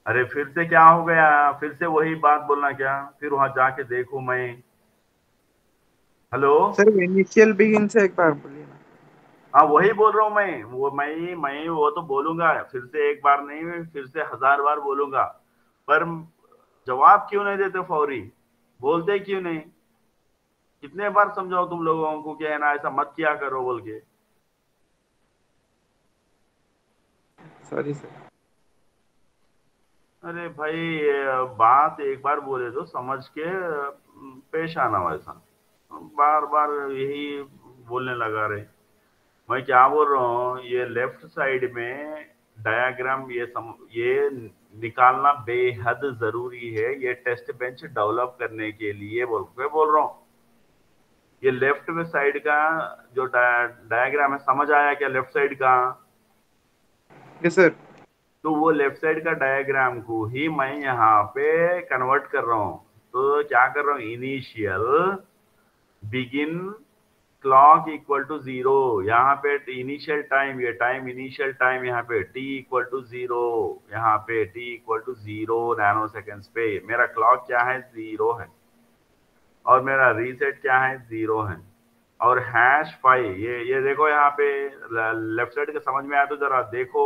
अरे फिर से क्या हो गया, फिर से वही बात बोलना क्या, फिर वहां जाके देखू मैं। हेलो सर इनिशियल बिगिन से एक बार बोलिए ना। हाँ वही बोल रहा हूँ मैं, वो तो बोलूंगा, फिर से एक बार नहीं फिर से 1000 बार बोलूंगा, पर जवाब क्यों नहीं देते फौरी, बोलते क्यों नहीं। कितने बार समझाओ तुम लोगों को कि है ना ऐसा मत किया करो बोल के। Sorry sir. अरे भाई बात एक बार बोले तो समझ के पेश आना, वैसा बार बार यही बोलने लगा रहे। मैं क्या बोल रहा हूँ, ये लेफ्ट साइड में डायग्राम ये निकालना बेहद जरूरी है, ये टेस्ट बेंच डेवलप करने के लिए बोल रहा हूँ। ये लेफ्ट में साइड का जो डायग्राम है, समझ आया क्या लेफ्ट साइड का। Yes sir. तो वो लेफ्ट साइड का डायग्राम को ही मैं यहाँ पे कन्वर्ट कर रहा हूँ। तो क्या कर रहा हूँ, initial begin clock equal to 0, यहाँ पे इनिशियल टाइम, ये टाइम इनिशियल टाइम यहाँ पे t इक्वल टू 0, यहाँ पे t equal to 0 nano seconds पे मेरा क्लॉक क्या है 0 है, और मेरा रीसेट क्या है 0 है, और हैश 5 ये देखो यहाँ पे लेफ्ट साइड का समझ में आया तो जरा देखो,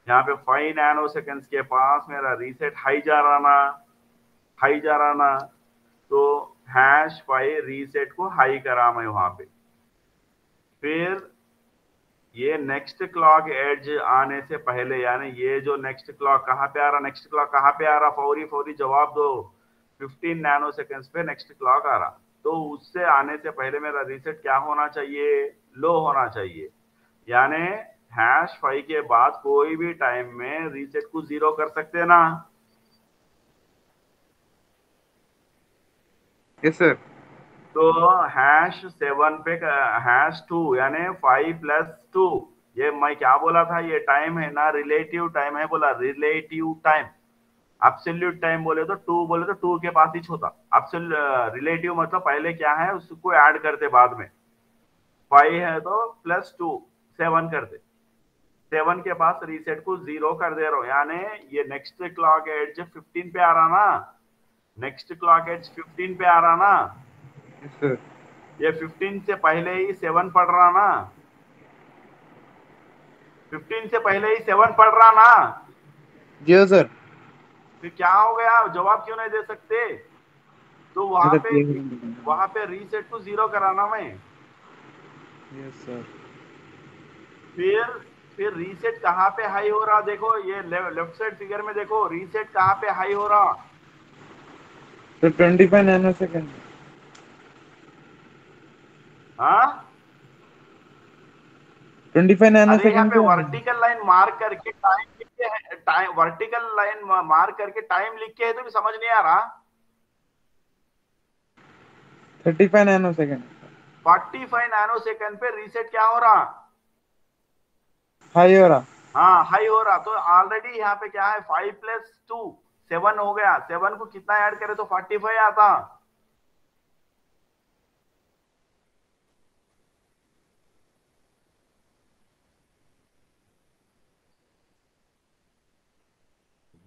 यहाँ पे 5 नैनो सेकेंड्स के पास मेरा रीसेट हाई जा रहा ना, तो हैश 5 रीसेट को हाई करा मैं वहां पे। फिर ये नेक्स्ट क्लॉक एज आने से पहले, यानी ये जो नेक्स्ट क्लॉक कहाँ पे आ रहा, नेक्स्ट क्लॉक कहाँ पे आ रहा, फौरी जवाब दो, 15 नैनो सेकेंड्स पे नेक्स्ट क्लॉक आ रहा। तो उससे आने से पहले मेरा रीसेट क्या होना चाहिए, लो होना चाहिए, यानी हैश 5 के बाद कोई भी टाइम में रीसेट को 0 कर सकते ना। Yes sir. तो हैश 7 पे हैश 2 यानी 5 + 2, ये मैं क्या बोला था, ये टाइम है ना रिलेटिव टाइम है, बोला रिलेटिव टाइम। एब्सोल्यूट टाइम बोले तो 2 बोले तो 2 के पास ही होता। रिलेटिव मतलब पहले क्या है उसको ऐड करते बाद में। 5 है तो +2 7 कर दे। 7 के पास रीसेट को 0 कर दे रहा हूं, यानी ये नेक्स्ट क्लॉक एज 15 पे आ रहा ना, नेक्स्ट क्लॉक एज 15 पे आ रहा ना, यस सर। ये 15 से पहले ही 7 पढ़ रहा ना, 15 से पहले ही 7 पढ़ रहा ना। जी सर। फिर क्या हो गया, जवाब क्यों नहीं दे सकते? तो अच्छा देख रहे वहां हैं। पे रीसेट को 0 कराना मैं। Yes sir. फिर फिर रीसेट कहाँ पे हाई हो रहा, देखो ये लेफ्ट साइड फिगर में देखो रीसेट कहाँ पे हाई हो रहा। तो 25 नैनो सेकंड, हाँ 25 नैनो अरे यहाँ सेकंड पे पे है। वर्टिकल लाइन मार्क करके टाइम लिख के है, टाइम वर्टिकल लाइन मार्क करके टाइम लिख के है तो भी समझ नहीं आ रहा। 35 नैनो सेकंड 45 नैनो सेकंड पे रीसेट क्या हो रहा? हाई हो रहा। हाँ हाई हो रहा। तो ऑलरेडी यहाँ पे क्या है 5 + 2 7 हो गया। 7 को कितना ऐड करे तो 45 आता।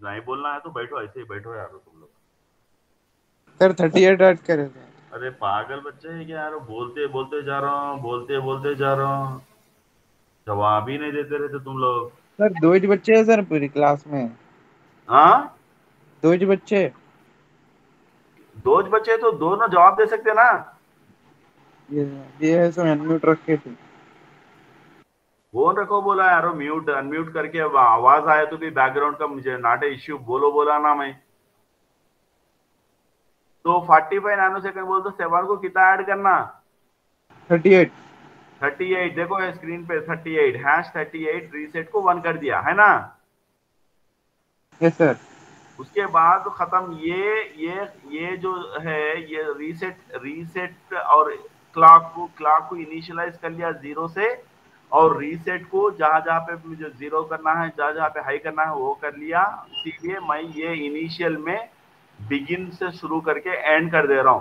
नहीं बोलना है तो बैठो, ऐसे ही बैठो यार तुम लोग। सर 38 ऐड करे थे। अरे पागल बच्चे है क्या यार, बोलते बोलते जा रहा हूँ, बोलते बोलते जा रहा हूँ, जवाब ही नहीं देते रहते तुम लोग। सर दो ही बच्चे हैं सर पूरी क्लास में। हाँ दो ही बच्चे। दो बच्चे तो दोनों जवाब दे सकते ना। ये ये है सर अनम्यूट रखे थे। फोन रखो बोला यार, म्यूट अनम्यूट करके आवाज आए तो भी बैकग्राउंड का मुझे नॉट इश्यू बोलो बोला ना मैं। तो 45 नैनो सेकंड बोल तो 7 को कितना ऐड करना? 38। 38 देखो है स्क्रीन पे 38 #38 रीसेट को 1 कर दिया है ना। Yes sir. उसके बाद खत्म। ये जो है ये रीसेट रीसेट और क्लॉक को इनिशियलाइज कर लिया 0 से, और रीसेट को जहां जहां पे मुझे 0 करना है, जहां जहां पे हाई करना है वो कर लिया। इसीलिए मैं ये इनिशियल में बिगिन से शुरू करके एंड कर दे रहा हूं।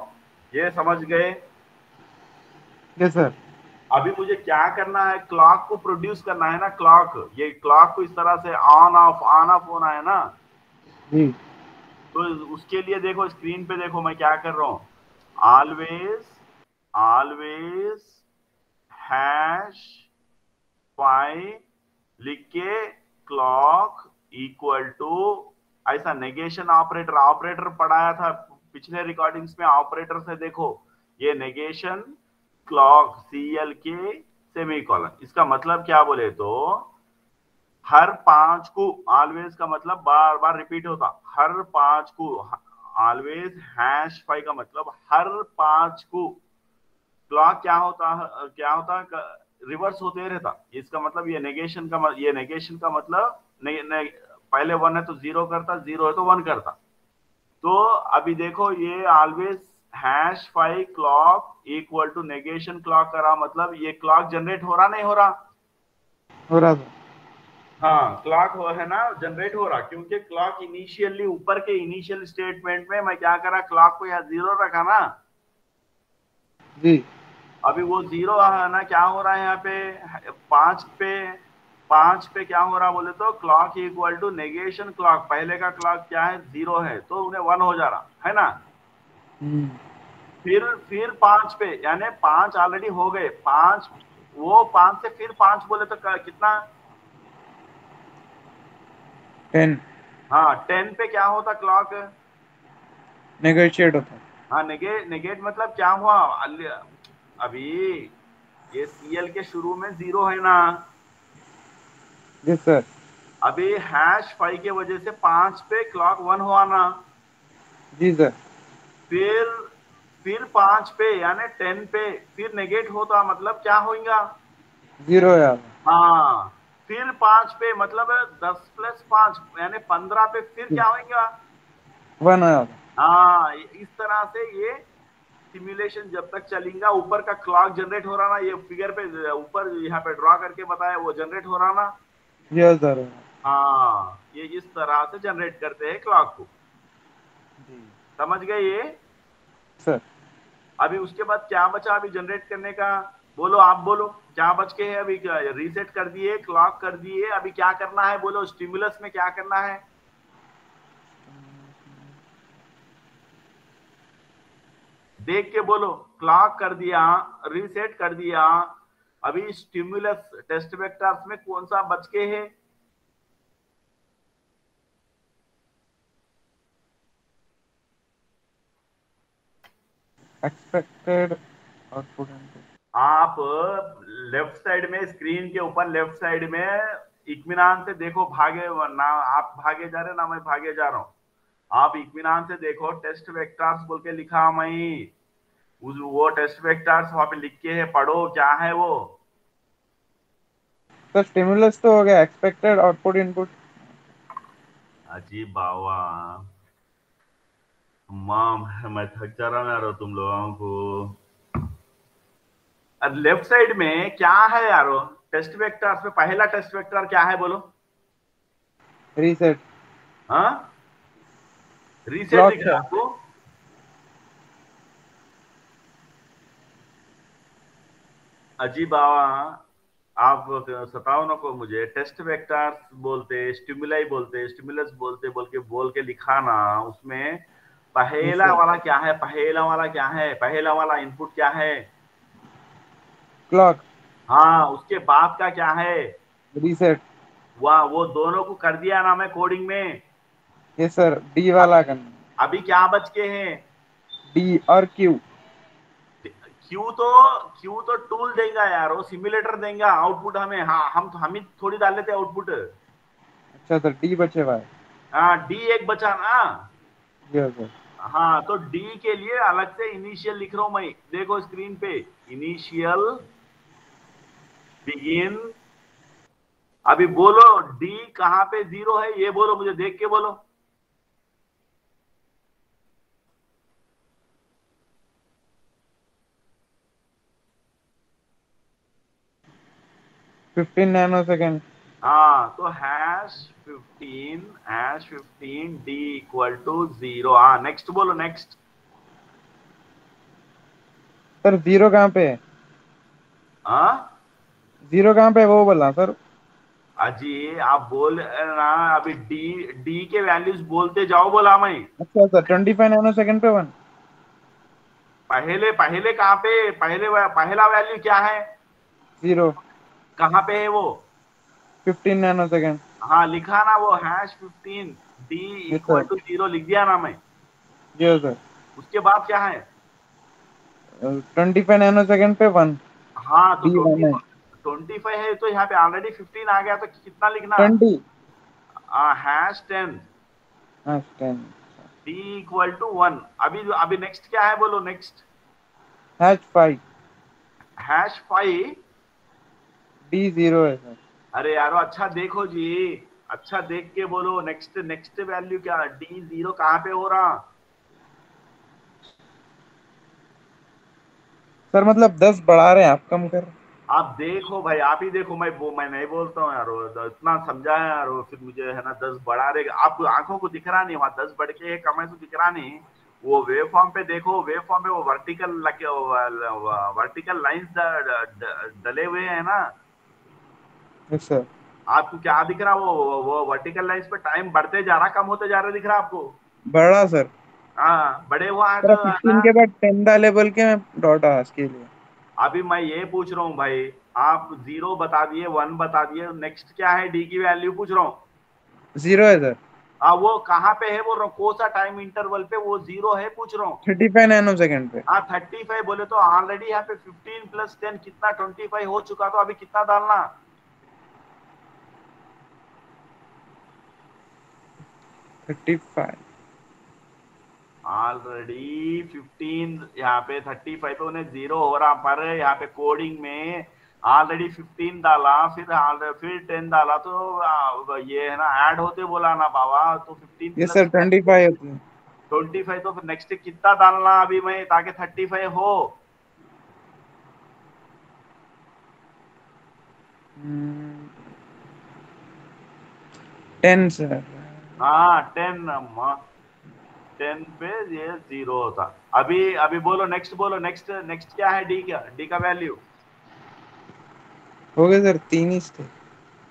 ये समझ गए? Yes sir. अभी मुझे क्या करना है, क्लॉक को प्रोड्यूस करना है ना। क्लॉक ये क्लॉक को इस तरह से ऑन ऑफ होना है ना। जी। तो उसके लिए देखो स्क्रीन पे देखो मैं क्या कर रहा हूं। ऑलवेज ऑलवेज हैश 5 लिख के क्लॉक इक्वल टू, ऐसा नेगेशन ऑपरेटर ऑपरेटर पढ़ाया था पिछले रिकॉर्डिंग्स में। ऑपरेटर से देखो ये नेगेशन क्लॉक CL के सेमीकोलन, इसका मतलब क्या बोले तो हर 5 को, ऑलवेज का मतलब बार बार रिपीट होता, हर 5 को। ऑलवेज #5 का मतलब हर 5 को क्लॉक क्या होता रिवर्स होते रहता। इसका मतलब ये नेगेशन का मतलब पहले 1 है तो 0 करता, 0 है तो 1 करता। तो अभी देखो ये always #5 clock equal to negation clock करा, मतलब ये क्लॉक जनरेट हो रहा नहीं हो रहा? हो रहा था। हाँ क्लॉक है ना, जनरेट हो रहा, क्योंकि क्लॉक इनिशियली ऊपर के इनिशियल स्टेटमेंट में मैं क्या करा, क्लॉक को यहाँ 0 रखा ना। जी। अभी वो 0 है ना, क्या हो रहा है यहाँ पे 5 पे क्या हो रहा बोले तो clock equal to negation clock, पहले का क्लॉक क्या है 0 है तो उन्हें 1 हो जा रहा है ना। हम्म। फिर 5 पे, यानी 5 ऑलरेडी हो गए, 5 वो 5 से फिर 5 बोले तो कितना? 10 हाँ 10 पे क्या होता क्लॉक? नेगोशिएट होता। हाँ नेगेट मतलब क्या हुआ अभी ये CL के शुरू में 0 है ना। Yes sir. अभी #5 के वजह से 5 पे क्लॉक 1 हुआ ना। जी सर। फिर फिर 5 पे यानी 10 पे फिर नेगेट होता, मतलब क्या होगा? 0 यार। हाँ फिर 5 पे मतलब 10 + 5 यानी 15 पे फिर क्या होगा? 1 यार। हाँ इस तरह से ये सिमुलेशन जब तक चलेगा, ऊपर का क्लॉक जनरेट हो रहा ना, ये फिगर पे ऊपर यहाँ पे ड्रॉ करके बताया वो जनरेट हो रहा ना। Yes sir. हाँ, ये इस तरह से जनरेट करते हैं क्लॉक को। जी समझ गए ये? सर। अभी उसके बाद क्या बचा अभी जनरेट करने का? बोलो, आप बोलो क्या बच के है अभी? रीसेट कर दिए, क्लॉक कर दिए, अभी क्या करना है बोलो? स्टिमुलस में क्या करना है? देख के बोलो। क्लॉक कर दिया, रीसेट कर दिया, अभी स्टिमुलस टेस्ट वेक्टर्स में कौन सा बच के है? Expected output input. आप लेफ्ट साइड में, स्क्रीन के ऊपर लेफ्ट साइड में इत्मीनान से देखो, भागे ना आप भागे जा रहे ना मैं भागे जा रहा हूं। आप इत्मीनान से देखो, टेस्ट वेक्टर्स बोल के लिखा मैं उस वो टेस्ट वेक्टर्स वहां पे लिख के है, पढ़ो क्या है वो। सर स्टिमुलस तो हो गया, एक्सपेक्टेड आउटपुट इनपुट। अजीब बाबा, माँ मैं थक जा रहा हूँ यार तुम लोगों को। अब लेफ्ट साइड में क्या है यारो? टेस्ट वेक्टर्स में पहला टेस्ट वेक्टर क्या है बोलो? रीसेट। हाँ, रीसेट क्लॉक दिख रहा है है। आपको? अजीब बाबा, आप सताओ ना को मुझे। टेस्ट वेक्टर्स बोलते, स्टिमुलाई बोलते, स्टिमुलस बोलते बोल के लिखा ना उसमें। यस पहला सर। वाला क्या है? पहला वाला क्या है? पहला वाला इनपुट क्या है? क्लॉक। हाँ, उसके बाद का क्या है? रीसेट। वाह, वो दोनों को कर दिया ना मैं कोडिंग में। यस सर, डी अब वाला करना। अभी क्या बच के हैं? डी और क्यू। क्यू तो क्यू तो टूल देगा यार, वो सिमुलेटर देगा आउटपुट हमें। हाँ, हम ही थोड़ी डाल लेते आउटपुट। अच्छा सर, डी बचे हुआ है। हाँ, डी एक बचा ना। Yes sir. हाँ, तो डी के लिए अलग से इनिशियल लिख रहा हूं मैं, देखो स्क्रीन पे। Initial, begin. अभी बोलो, डी कहाँ पे जीरो है ये बोलो मुझे, देख के बोलो। 15 नैनो सेकेंड। हाँ, तो hash 15 D equal to zero. हाँ, नेक्स्ट बोलो, नेक्स्ट। सर जीरो कहाँ पे है? हाँ, जीरो कहाँ पे है वो बोला सर। अजी आप बोल ना, अभी डी डी के वैल्यूज बोलते जाओ बोला मैं। अच्छा सर, 25 नैनो सेकेंड पे 1। पहले पहले कहाँ पे? पहला वैल्यू क्या है? जीरो। कहाँ पे है वो? 15 नैनो सेकेंड। हाँ, लिखा ना वो hash 15 D yes equal sir. To zero, लिख दिया ना मैं। Yes sir. उसके बाद क्या है? 25 नैनो सेकेंड पे 1। हाँ, तो डी 1 है। 25 है, तो यहाँ पे ऑलरेडी 15 आ गया, तो कितना लिखना? 20। हैश 10 हाँ 10। D equal to 1। अभी अभी नेक्स्ट क्या है बोलो, next. Hash 5। Hash 5। D zero है सर। अरे यारो, अच्छा देखो जी, अच्छा देख के बोलो। नेक्स्ट नेक्स्ट वैल्यू क्या? डी जीरो कहाँ पे हो रहा? सर मतलब 10 बढ़ा रहे हैं आप, कम कर। आप देखो भाई, आप ही देखो, मैं नहीं बोलता हूँ यारो, इतना समझा है यारो, फिर मुझे है ना 10 बढ़ा रहे। आप आंखों को दिख रहा नहीं वहां 10 बढ़ के है, कम है तो दिख रहा नहीं। वो वेव फॉर्म पे देखो, वेव फॉर्म में वो वर्टिकल लाइंस डले हुए हैं ना। Yes sir. आपको क्या दिख रहा? वो वर्टिकल लाइंस पे टाइम बढ़ते जा रहा, कम होते जा रहा, दिख रहा आपको? बढ़ा सर। हाँ, बड़े हुआ है सर तो है 15 ना। के बाद 10 डाले बोल के मैं डॉट आज के लिए। अभी मैं ये पूछ रहा हूँ भाई, आप जीरो बता दिए, 1 बता दिए, नेक्स्ट क्या है? डी की वैल्यू पूछ रहा हूँ। जीरो है सर। वो कहाँ पे है बोल रहा हूँ, कौन सा टाइम इंटरवल पे वो जीरो है पूछ रहा हूँ। 35 नैनो सेकेंड पे। हाँ, 35 बोले तो ऑलरेडी यहाँ पे 15 प्लस 10 कितना? 25 हो चुका, तो अभी कितना डालना? 35। ऑलरेडी 15, यहाँ पे 35 पे उन्हें जीरो हो रहा, पर यहाँ पे कोडिंग में ऑलरेडी 15 डाला, फिर 10 डाला, तो ये है ना ऐड होते बोला ना बाबा, तो 15 यस प्लस सर 25 होती है। 25, तो फिर नेक्स्ट कितना डालना अभी मैं, ताकि 35 हो? 10 सर। हाँ 10 पे ये 0 होता। अभी अभी बोलो नेक्स्ट, बोलो नेक्स्ट। नेक्स्ट क्या है? डी का वैल्यू। हो गए सर, 3 ही थे।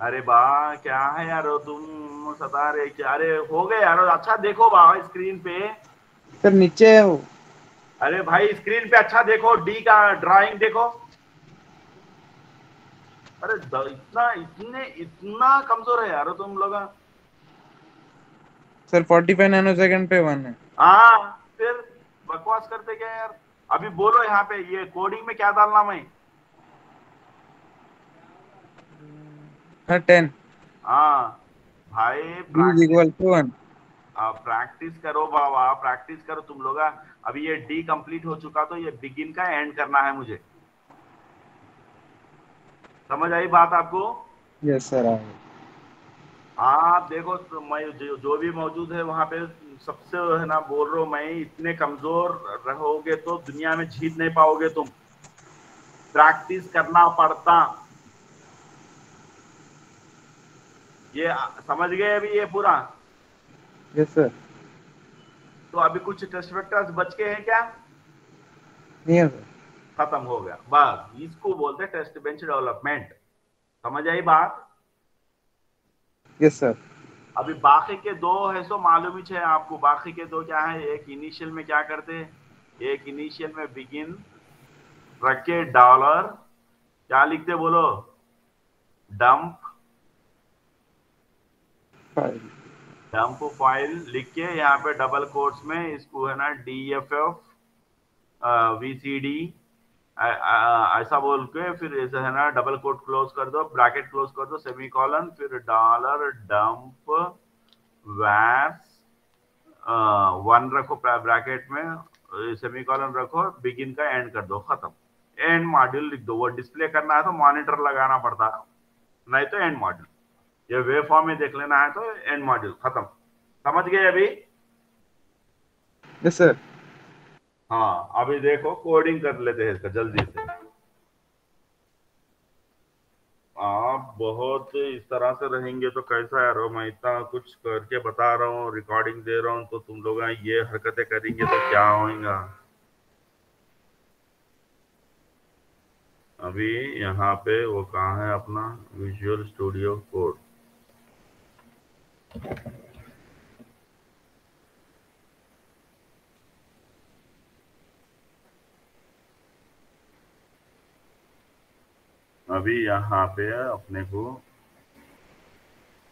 अरे बा, क्या है यार तुम सता रहे क्या? अरे हो गए यार, अच्छा देखो बा स्क्रीन पे। सर नीचे है वो। अरे भाई स्क्रीन पे अच्छा देखो, डी का ड्राइंग देखो। अरे इतना इतने इतना कमजोर है यार तुम लोग। सर 45 नैनो सेकंड पे 1 है। हाँ फिर बकवास करते क्या यार? अभी बोलो यहाँ पे ये कोडिंग में क्या डालना मैं? हाँ 10 हाँ भाई B is practice. Equal to 1। Practice करो बाबा, प्रैक्टिस करो तुम लोग। अभी ये डी कंप्लीट हो चुका तो ये बिगिन का एंड करना है मुझे। समझ आई बात आपको? यस सर, आ गए। आप देखो तो मैं जो भी मौजूद है वहां पे सबसे है ना बोल रहा हूँ मैं, इतने कमजोर रहोगे तो दुनिया में जीत नहीं पाओगे तुम। प्रैक्टिस करना पड़ता। ये समझ गए अभी ये पूरा? Yes sir. तो अभी कुछ टेस्ट वेक्टर्स बच के हैं क्या? नहीं है सर। खत्म हो गया बस, इसको बोलते हैं टेस्ट बेंच डेवलपमेंट। समझ आई बात? Yes sir. अभी बाकी के दो है सो मालूम ही है आपको। बाकी के दो क्या है? एक इनिशियल में क्या करते हैं, एक इनिशियल में बिगिन रख के डॉलर क्या लिखते बोलो, डंप। फाइल। डंप फाइल लिख के यहाँ पे डबल कोट्स में इसको है ना DFF VCD ऐसा बोल के फिर ऐसा है ना डबल कोट क्लोज कर दो, ब्रैकेट क्लोज कर दो, सेमीकोलन, फिर डॉलर डंप वैस 1 रखो ब्रैकेट में, सेमीकोलन रखो, बिगिन का एंड कर दो, खत्म। एंड मॉड्यूल लिख दो। वो डिस्प्ले करना है तो मॉनिटर लगाना पड़ता है, नहीं तो एंड मॉड्यूल। ये वेव फॉर्म में देख लेना है तो एंड मॉड्यूल, खत्म। समझ गए अभी? Yes sir. हाँ अभी देखो कोडिंग कर लेते हैं इसका जल्दी से। आप बहुत इस तरह से रहेंगे तो कैसा यार? मैं इतना कुछ करके बता रहा हूँ, रिकॉर्डिंग दे रहा हूँ, तो तुम लोग ये हरकतें करेंगे तो क्या होगा? अभी यहाँ पे वो कहाँ है अपना विजुअल स्टूडियो कोड? अभी यहाँ पे अपने को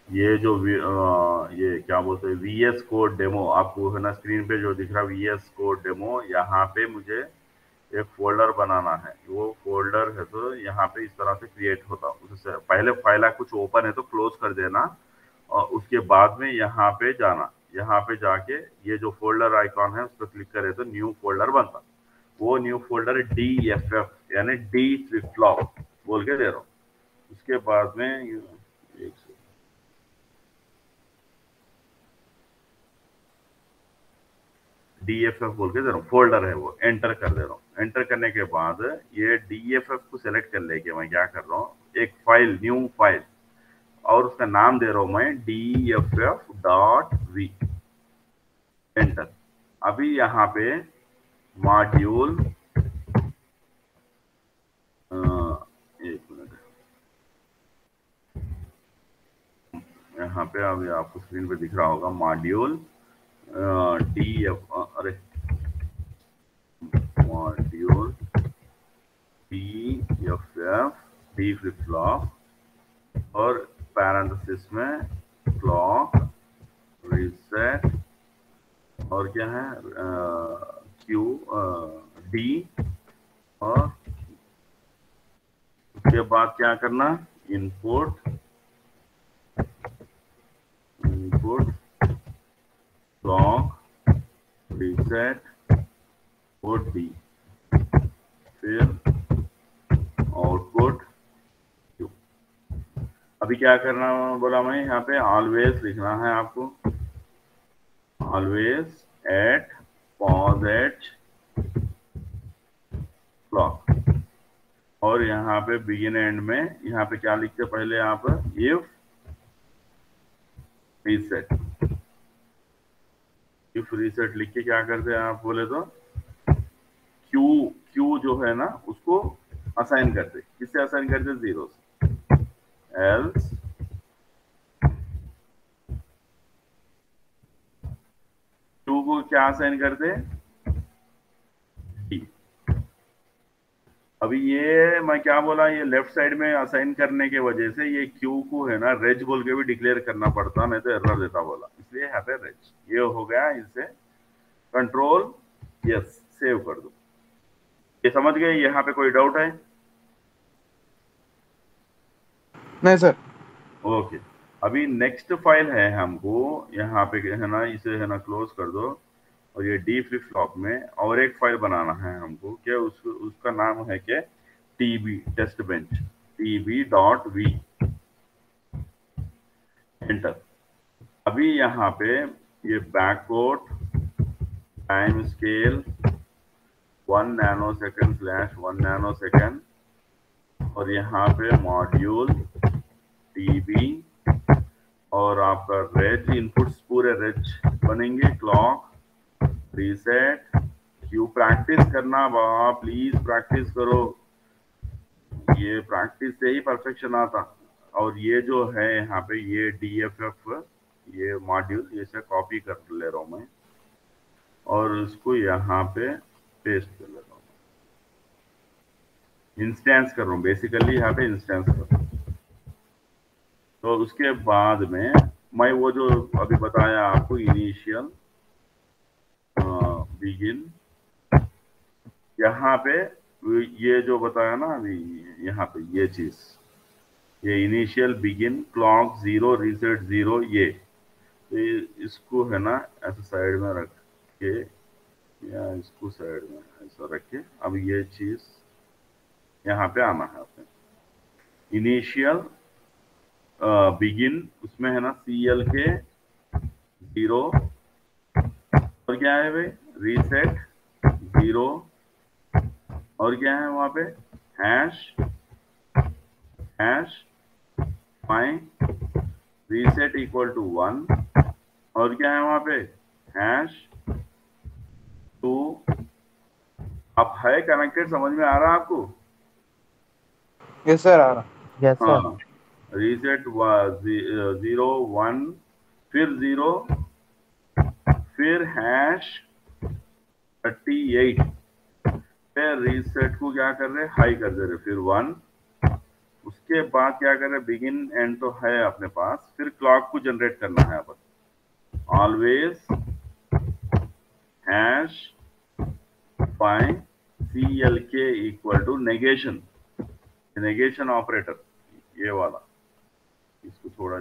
ये जो ये क्या बोलते हैं VS कोड डेमो, आपको है ना स्क्रीन पे जो दिख रहा है VS कोड डेमो, यहाँ पे मुझे एक फोल्डर बनाना है। वो फोल्डर है तो यहाँ पे इस तरह से क्रिएट होता। उससे पहले फाइल कुछ ओपन है तो क्लोज कर देना, और उसके बाद में यहाँ पे जाना। यहाँ पे जाके ये जो फोल्डर आइकॉन है उस पर क्लिक करे तो न्यू फोल्डर बनता। वो न्यू फोल्डर DFF यानी डी फ्लिप फ्लॉप बोल के दे रहा हूँ। उसके बाद में एक DFF बोल के दे रहा हूँ, फोल्डर है वो, एंटर कर दे रहा हूँ। एंटर करने के बाद ये DFF को सेलेक्ट कर लेके मैं क्या कर रहा हूँ, एक फाइल, न्यू फाइल, और उसका नाम दे रहा हूँ मैं DFF.V। एंटर। अभी यहाँ पे मॉड्यूल, एक मिनट, यहाँ पे अभी आपको स्क्रीन पे दिख रहा होगा मॉड्यूल अरे module DFF D flip flop और पैरेंथेसिस में क्लॉक रीसेट और क्या है Q D, और उसके बाद क्या करना, इनपुट क्लॉक रीसेट और D, फिर आउटपुट Q। अभी क्या करना बोला मैं, यहाँ पे ऑलवेज लिखना है आपको, always at posedge clock. और यहाँ पे बिगिन एंड में यहाँ पे क्या लिखते पहले आप, इफ रीसेट। इफ रीसेट लिख के क्या करते हैं आप बोले तो क्यू, क्यू जो है ना उसको असाइन करते, किससे असाइन करते? 0 से। एल्स क्यू को क्या असाइन करते? डी। अभी ये मैं क्या बोला, ये लेफ्ट साइड में असाइन करने के वजह से ये क्यू को है ना रेज बोल के भी डिक्लेयर करना पड़ता, नहीं तो एरर देता बोला, इसलिए यहाँ पे रेज। ये हो गया, इसे कंट्रोल यस सेव कर दो। ये समझ गए? यहाँ पे कोई डाउट है? नहीं सर। ओके, अभी नेक्स्ट फाइल है हमको यहाँ पे है ना, इसे है ना क्लोज कर दो। और ये डी फ्लिप फ्लॉप में और एक फाइल बनाना है हमको, क्या उसका नाम है क्या? TB test bench, tb.v। Enter. अभी यहाँ पे ये बैकवर्ड टाइम स्केल 1 नैनोसेकंड/1 नैनोसेकंड, और यहाँ पे मॉड्यूल टीबी, और आपका रेज इनपुट्स पूरे रेज बनेंगे, क्लॉक, रीसेट, क्यू। प्रैक्टिस करना बाबा, प्लीज प्रैक्टिस करो, ये प्रैक्टिस से ही परफेक्शन आता। और ये जो है यहाँ पे ये DFF ये मॉड्यूल, ये से कॉपी कर ले रहा हूँ मैं और इसको यहाँ पे पेस्ट कर ले रहा हूँ, इंस्टेंस कर रहा हूँ, बेसिकली यहाँ पे इंस्टेंस कर रहा हूँ। तो उसके बाद में मैं वो जो अभी बताया आपको इनिशियल बिगिन, यहाँ पे ये जो बताया ना अभी यहाँ पे ये चीज, ये इनिशियल बिगिन क्लॉक 0 रीसेट 0, ये तो इसको है ना ऐसे साइड में रख के, या इसको साइड में ऐसा रख के, अब ये चीज यहाँ पे आना है आपने। इनिशियल बिगिन उसमें है ना CL के 0, और क्या है भाई रीसेट 0, और क्या है वहां पे hash find reset equal to 1, और क्या है वहां पे हैश 2। अब है कनेक्टेड, समझ में आ रहा है आपको? यस सर, आ रहा। Yes sir. हाँ, रीसेट 0 1, फिर 0, फिर हैश 38, फिर रीसेट को क्या कर रहे हाई कर दे रहे, फिर 1, उसके बाद क्या कर रहे बिगिन एंड तो है अपने पास, फिर क्लॉक को जनरेट करना है अपन, always hash find CLK equal to negation, negation operator ये वाला, इसको थोड़ा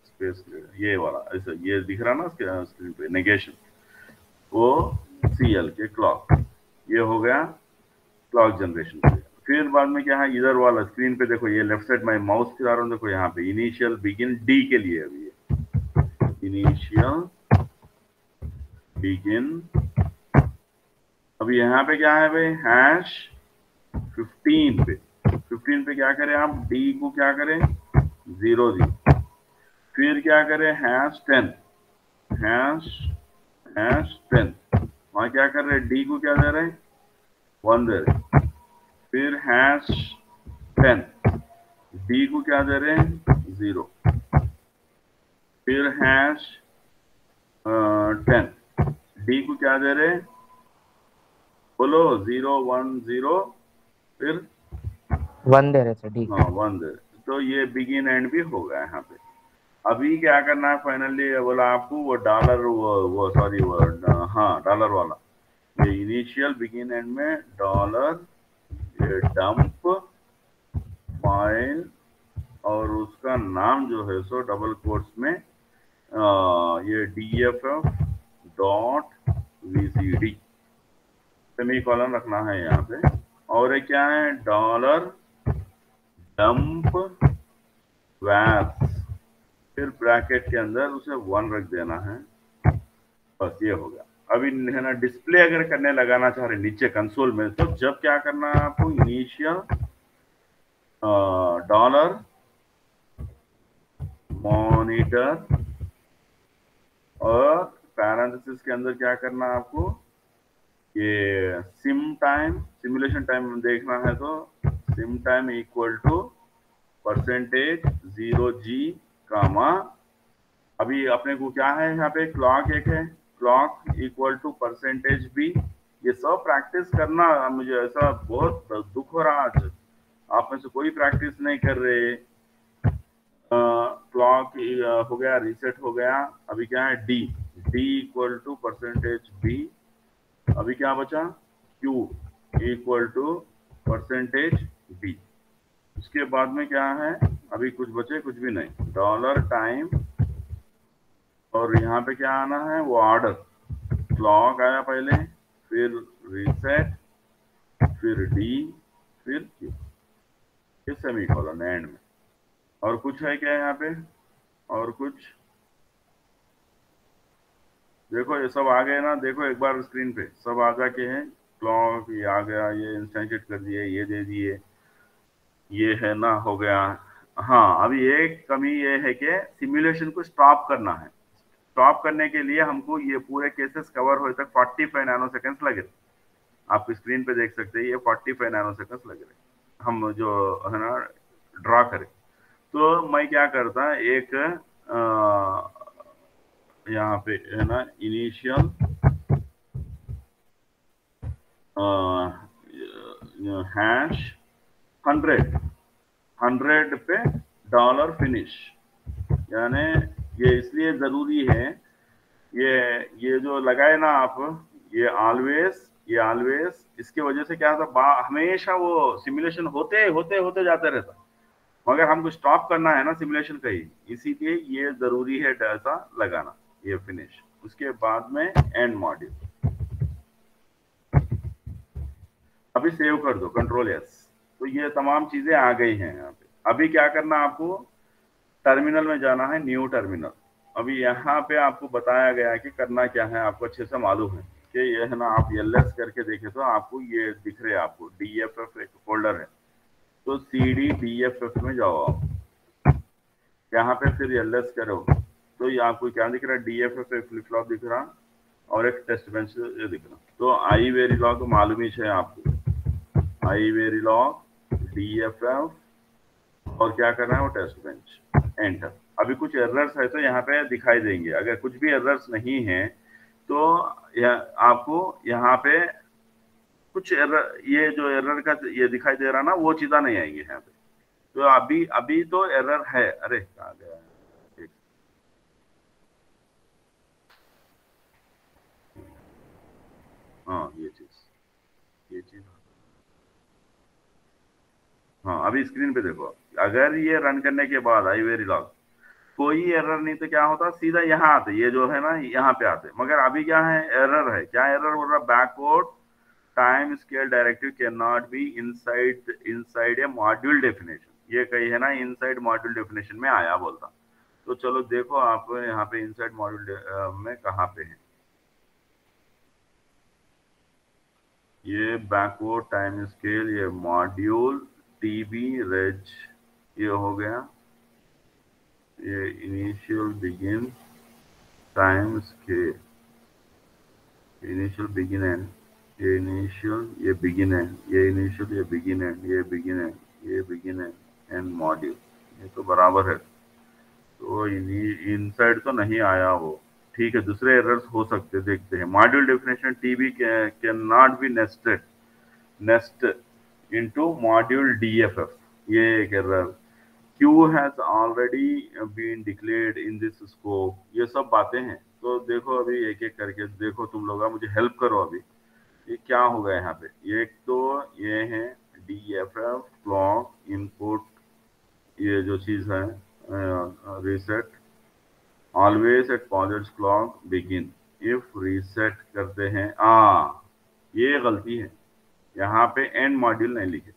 स्पेस ये वाला ऐसा ये दिख रहा ना स्क्रीन पे, नेगेशन वो CLK क्लॉक, ये हो गया क्लॉक जनरेशन। फिर बाद में क्या है इधर वाला स्क्रीन पे देखो, ये लेफ्ट साइड में माउस फिरा रहा हूँ, देखो यहाँ पे इनिशियल बिगिन D के लिए, अभी ये इनिशियल बिगिन, अभी यहाँ पे क्या है भाई हैश 15 पे, 15 पे क्या करें आप D को क्या करें 0 दी, फिर क्या करें हैश 10, हैश 10, वहां क्या कर रहे D को क्या दे रहे 1 दे रहे, फिर हैश 10 D को क्या दे रहे हैं 0, फिर हैश 10 D को क्या दे रहे हैं बोलो 0 1 0, फिर 1 दे रहे थे डी। हाँ 1 दे रहे, तो ये बिगिन एंड भी हो गया यहाँ पे। अभी क्या करना है फाइनली बोला आपको, वो डॉलर वो सॉरी वो हाँ डॉलर वाला, ये इनिशियल बिगिन एंड में डॉलर, ये डंप फाइल, और उसका नाम जो है सो डबल कोट्स में ये DFF.VCD सेमीकोलन रखना है यहाँ पे, और एक क्या है डॉलर डंप वैप्स, फिर ब्रैकेट के अंदर उसे 1 रख देना है, बस ये हो गया। अभी है ना डिस्प्ले अगर करने लगाना चाह रहे नीचे कंसोल में, तो जब क्या करना है आपको इनिशियल डॉलर मॉनिटर और पैरेंथेसिस के अंदर क्या करना है आपको, ये सिमुलेशन टाइम देखना है तो sim time equal to percentage 0G comma, अभी अपने को क्या है यहाँ पे, क्लॉक एक है, clock equal to percentage B. ये सब प्रैक्टिस करना, मुझे ऐसा बहुत दुख हो रहा आज, आप में से कोई प्रैक्टिस नहीं कर रहे। क्लॉक हो गया, रीसेट हो गया, अभी क्या है, D equal to percentage B, अभी क्या बचा, Q equal to percentage B. उसके बाद में क्या है, अभी कुछ बचे, कुछ भी नहीं, डॉलर टाइम, और यहाँ पे क्या आना है, वो ऑर्डर, क्लॉक आया पहले, फिर रीसेट, फिर डी, फिर क्यू, ये सेमीकोलन एंड में। और कुछ है क्या यहाँ पे, और कुछ, देखो ये सब आ गए ना, देखो एक बार स्क्रीन पे सब आ जा के हैं, क्लॉक ये आ गया, ये इंस्टेंशिएट कर दिए, ये दे दिए, ये है ना, हो गया। हाँ, अभी एक कमी ये है कि सिमुलेशन को स्टॉप करना है। स्टॉप करने के लिए हमको ये पूरे केसेस कवर होने तक 45 नैनो सेकेंड्स लगे। आप स्क्रीन पे देख सकते हैं, ये 45 नैनो सेकेंड्स लगे हम जो है ना ड्रा करें। तो मैं क्या करता, एक यहाँ पे है ना इनिशियल हैश 100 पे डॉलर फिनिश, यानी ये इसलिए जरूरी है, ये जो लगाए ना आप, ये ऑलवेज इसके वजह से क्या था, हमेशा वो सिमुलेशन होते जाते रहता, मगर हमको स्टॉप करना है ना सिमुलेशन का ही, इसीलिए ये जरूरी है ऐसा लगाना, ये फिनिश। उसके बाद में एंड मॉड्यूल, अभी सेव कर दो, कंट्रोल एस। तो ये तमाम चीजें आ गई हैं यहाँ पे। अभी क्या करना, आपको टर्मिनल में जाना है, न्यू टर्मिनल। अभी यहाँ पे आपको बताया गया है कि करना क्या है, आपको अच्छे से मालूम है कि ये है ना, आप ls करके देखे तो आपको ये दिख रहे हैं, आपको dff एक फोल्डर है, तो cd dff में जाओ आप, यहाँ पे फिर ls करो तो ये आपको क्या दिख रहा है, dff एक फ्लिप फ्लॉप दिख रहा और एक टेस्ट बेंच दिख रहा। तो आई वेरीलॉग मालूम ही है आपको, आई वेरीलॉग dff और क्या करना है, वो टेस्ट बेंच, एंटर। अभी कुछ एरर्स है तो यहाँ पे दिखाई देंगे, अगर कुछ भी एरर्स नहीं है तो आपको यहाँ पे कुछ एरर, ये जो एरर का ये दिखाई दे रहा ना, वो चीज़ा नहीं आएंगे यहाँ पे। तो अभी तो एरर है, अरे कहाँ गया है, हाँ ये चीज, हाँ अभी स्क्रीन पे देखो, अगर ये रन करने के बाद आई वेरीलॉग कोई एरर नहीं तो क्या होता, सीधा यहाँ आते, ये जो है ना यहाँ पे आते, मगर अभी क्या है, एरर है, क्या एरर बोल रहा, backward time scale directive can not be inside a module definition, ये कही है ना, इनसाइड मॉड्यूल डेफिनेशन में आया बोलता। तो चलो देखो आप यहाँ पे इनसाइड मॉड्यूल में कहाँ पे है, ये बैकवर्ड टाइम स्केल, ये मॉड्यूल टीबी रेज, ये हो गया, ये initial begin time scale, initial begin and, ये इनिशियल, ये बिगिन एंड, ये इनिशियल, ये बिगिन एंड, ये बिगिन एंड, ये बिगिन एंड मॉड्यूल, ये तो बराबर है। तो इनसाइड तो नहीं आया वो, ठीक है, दूसरे एरर्स हो सकते, देखते हैं। Module definition TB can not be nest into module DFF, ये एक error. Q has already been declared in this scope, ये सब बातें हैं। तो देखो अभी एक एक करके देखो, तुम लोग मुझे हेल्प करो, अभी ये क्या होगा यहाँ पे, एक तो ये है डीएफएफ क्लॉक इनपुट, ये जो चीज है reset always at positive clock begin, if reset करते हैं, ये गलती है, यहाँ पे एंड मॉड्यूल नहीं लिखे,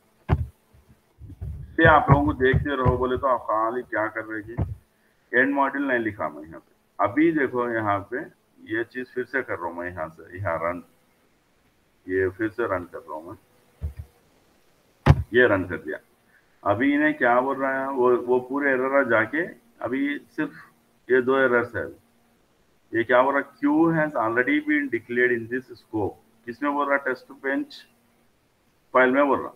से आप लोगों को देखते रहो, बोले तो आप खाली क्या कर रहे हैं, एंड मॉड्यूल नहीं लिखा मैं यहाँ पे। अभी देखो यहाँ पे ये चीज फिर से कर रहा हूँ मैं, यहाँ से यहाँ रन, ये फिर से रन कर रहा हूँ मैं, ये रन कर दिया। अभी इन्हें क्या बोल रहा है, वो पूरे एरर जाके, अभी सिर्फ ये 2 एरर्स है, ये क्या बोल रहा, Q has already been declared in this scope, किसमें बोल रहा, टेस्ट बेंच फाइल में बोल रहा।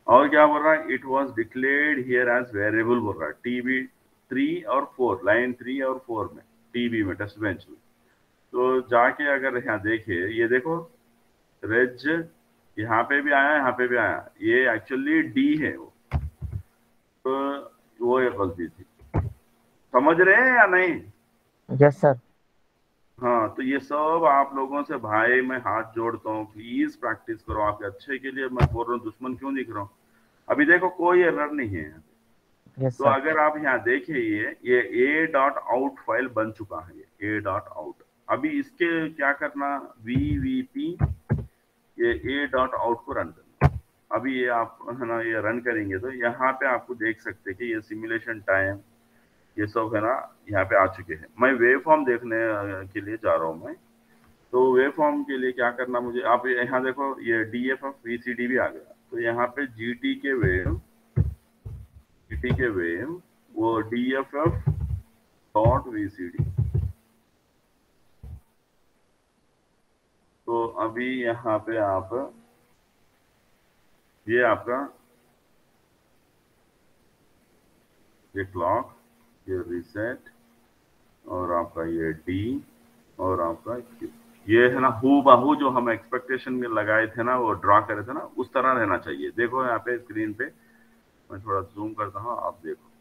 और क्या बोल रहा है, it was declared here as variable बोल रहा है, टीबी 3 और 4, लाइन 3 और 4 में, टीबी में, टेस्ट बेंच में। तो जाके अगर यहाँ देखिए, ये देखो रेज यहाँ पे भी आया, यहाँ पे भी आया, ये एक्चुअली डी है वो, तो वो एक गलती थी। समझ रहे हैं या नहीं? Yes sir. हाँ, तो ये सब आप लोगों से भाई मैं हाथ जोड़ता हूँ, प्लीज प्रैक्टिस करो, आपके अच्छे के लिए मैं बोल रहा हूँ, दुश्मन क्यों दिख रहा हूँ। अभी देखो कोई एरर नहीं है यहाँ पे। यस तो सर। अगर आप यहाँ देखिए, ये ए डॉट आउट फाइल बन चुका है, ये ए डॉट आउट। अभी इसके क्या करना, VVP ये ए डॉट आउट को रन करना। अभी ये आप है ना, ये रन करेंगे तो यहाँ पे आपको देख सकते हैं कि ये सिमुलेशन टाइम ये सब है ना यहाँ पे आ चुके हैं। मैं वेव फॉर्म देखने के लिए जा रहा हूँ मैं। तो वेव फॉर्म के लिए क्या करना मुझे, आप यहाँ देखो ये DFF VCD भी आ गया। तो यहाँ पे GT के वेव वो DFF डॉट VCD। तो अभी यहाँ पे आप ये आपका ये क्लॉक, ये रीसेट, और आपका ये D और आपका Q, ये है ना हूबहू जो हम एक्सपेक्टेशन में लगाए थे ना, वो ड्रा करे थे ना, उस तरह रहना चाहिए। देखो यहाँ पे स्क्रीन पे मैं थोड़ा जूम करता हूँ, आप देखो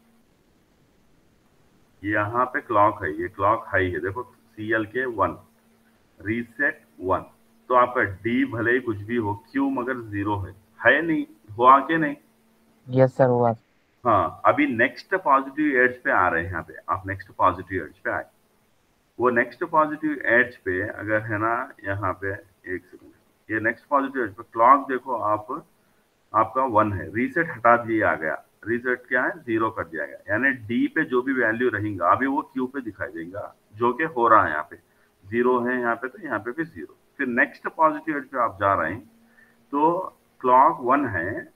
यहाँ पे क्लॉक है, ये क्लॉक हाई है, देखो CLK 1, रीसेट 1। तो आपका D भले ही कुछ भी हो, Q मगर 0 है नहीं, हुआ के नहीं? यस सर हुआ। हाँ, अभी नेक्स्ट पॉजिटिव एज पे आ रहे हैं, यहाँ पे आप नेक्स्ट पॉजिटिव एज पे आए। वो नेक्स्ट पॉजिटिव एज पे अगर है ना, यहाँ पे एक सेकंड, ये नेक्स्ट पॉजिटिव एज पे क्लॉक देखो आप, आपका 1 है, रीसेट हटा दिया गया, रीसेट क्या है 0 कर दिया गया, यानी डी पे जो भी वैल्यू रहेगा अभी वो क्यू पे दिखाई देगा, जो कि हो रहा है यहाँ पे 0 है यहाँ पे, तो यहाँ पे भी 0। फिर नेक्स्ट पॉजिटिव एज पे आप जा रहे हैं तो क्लॉक 1 है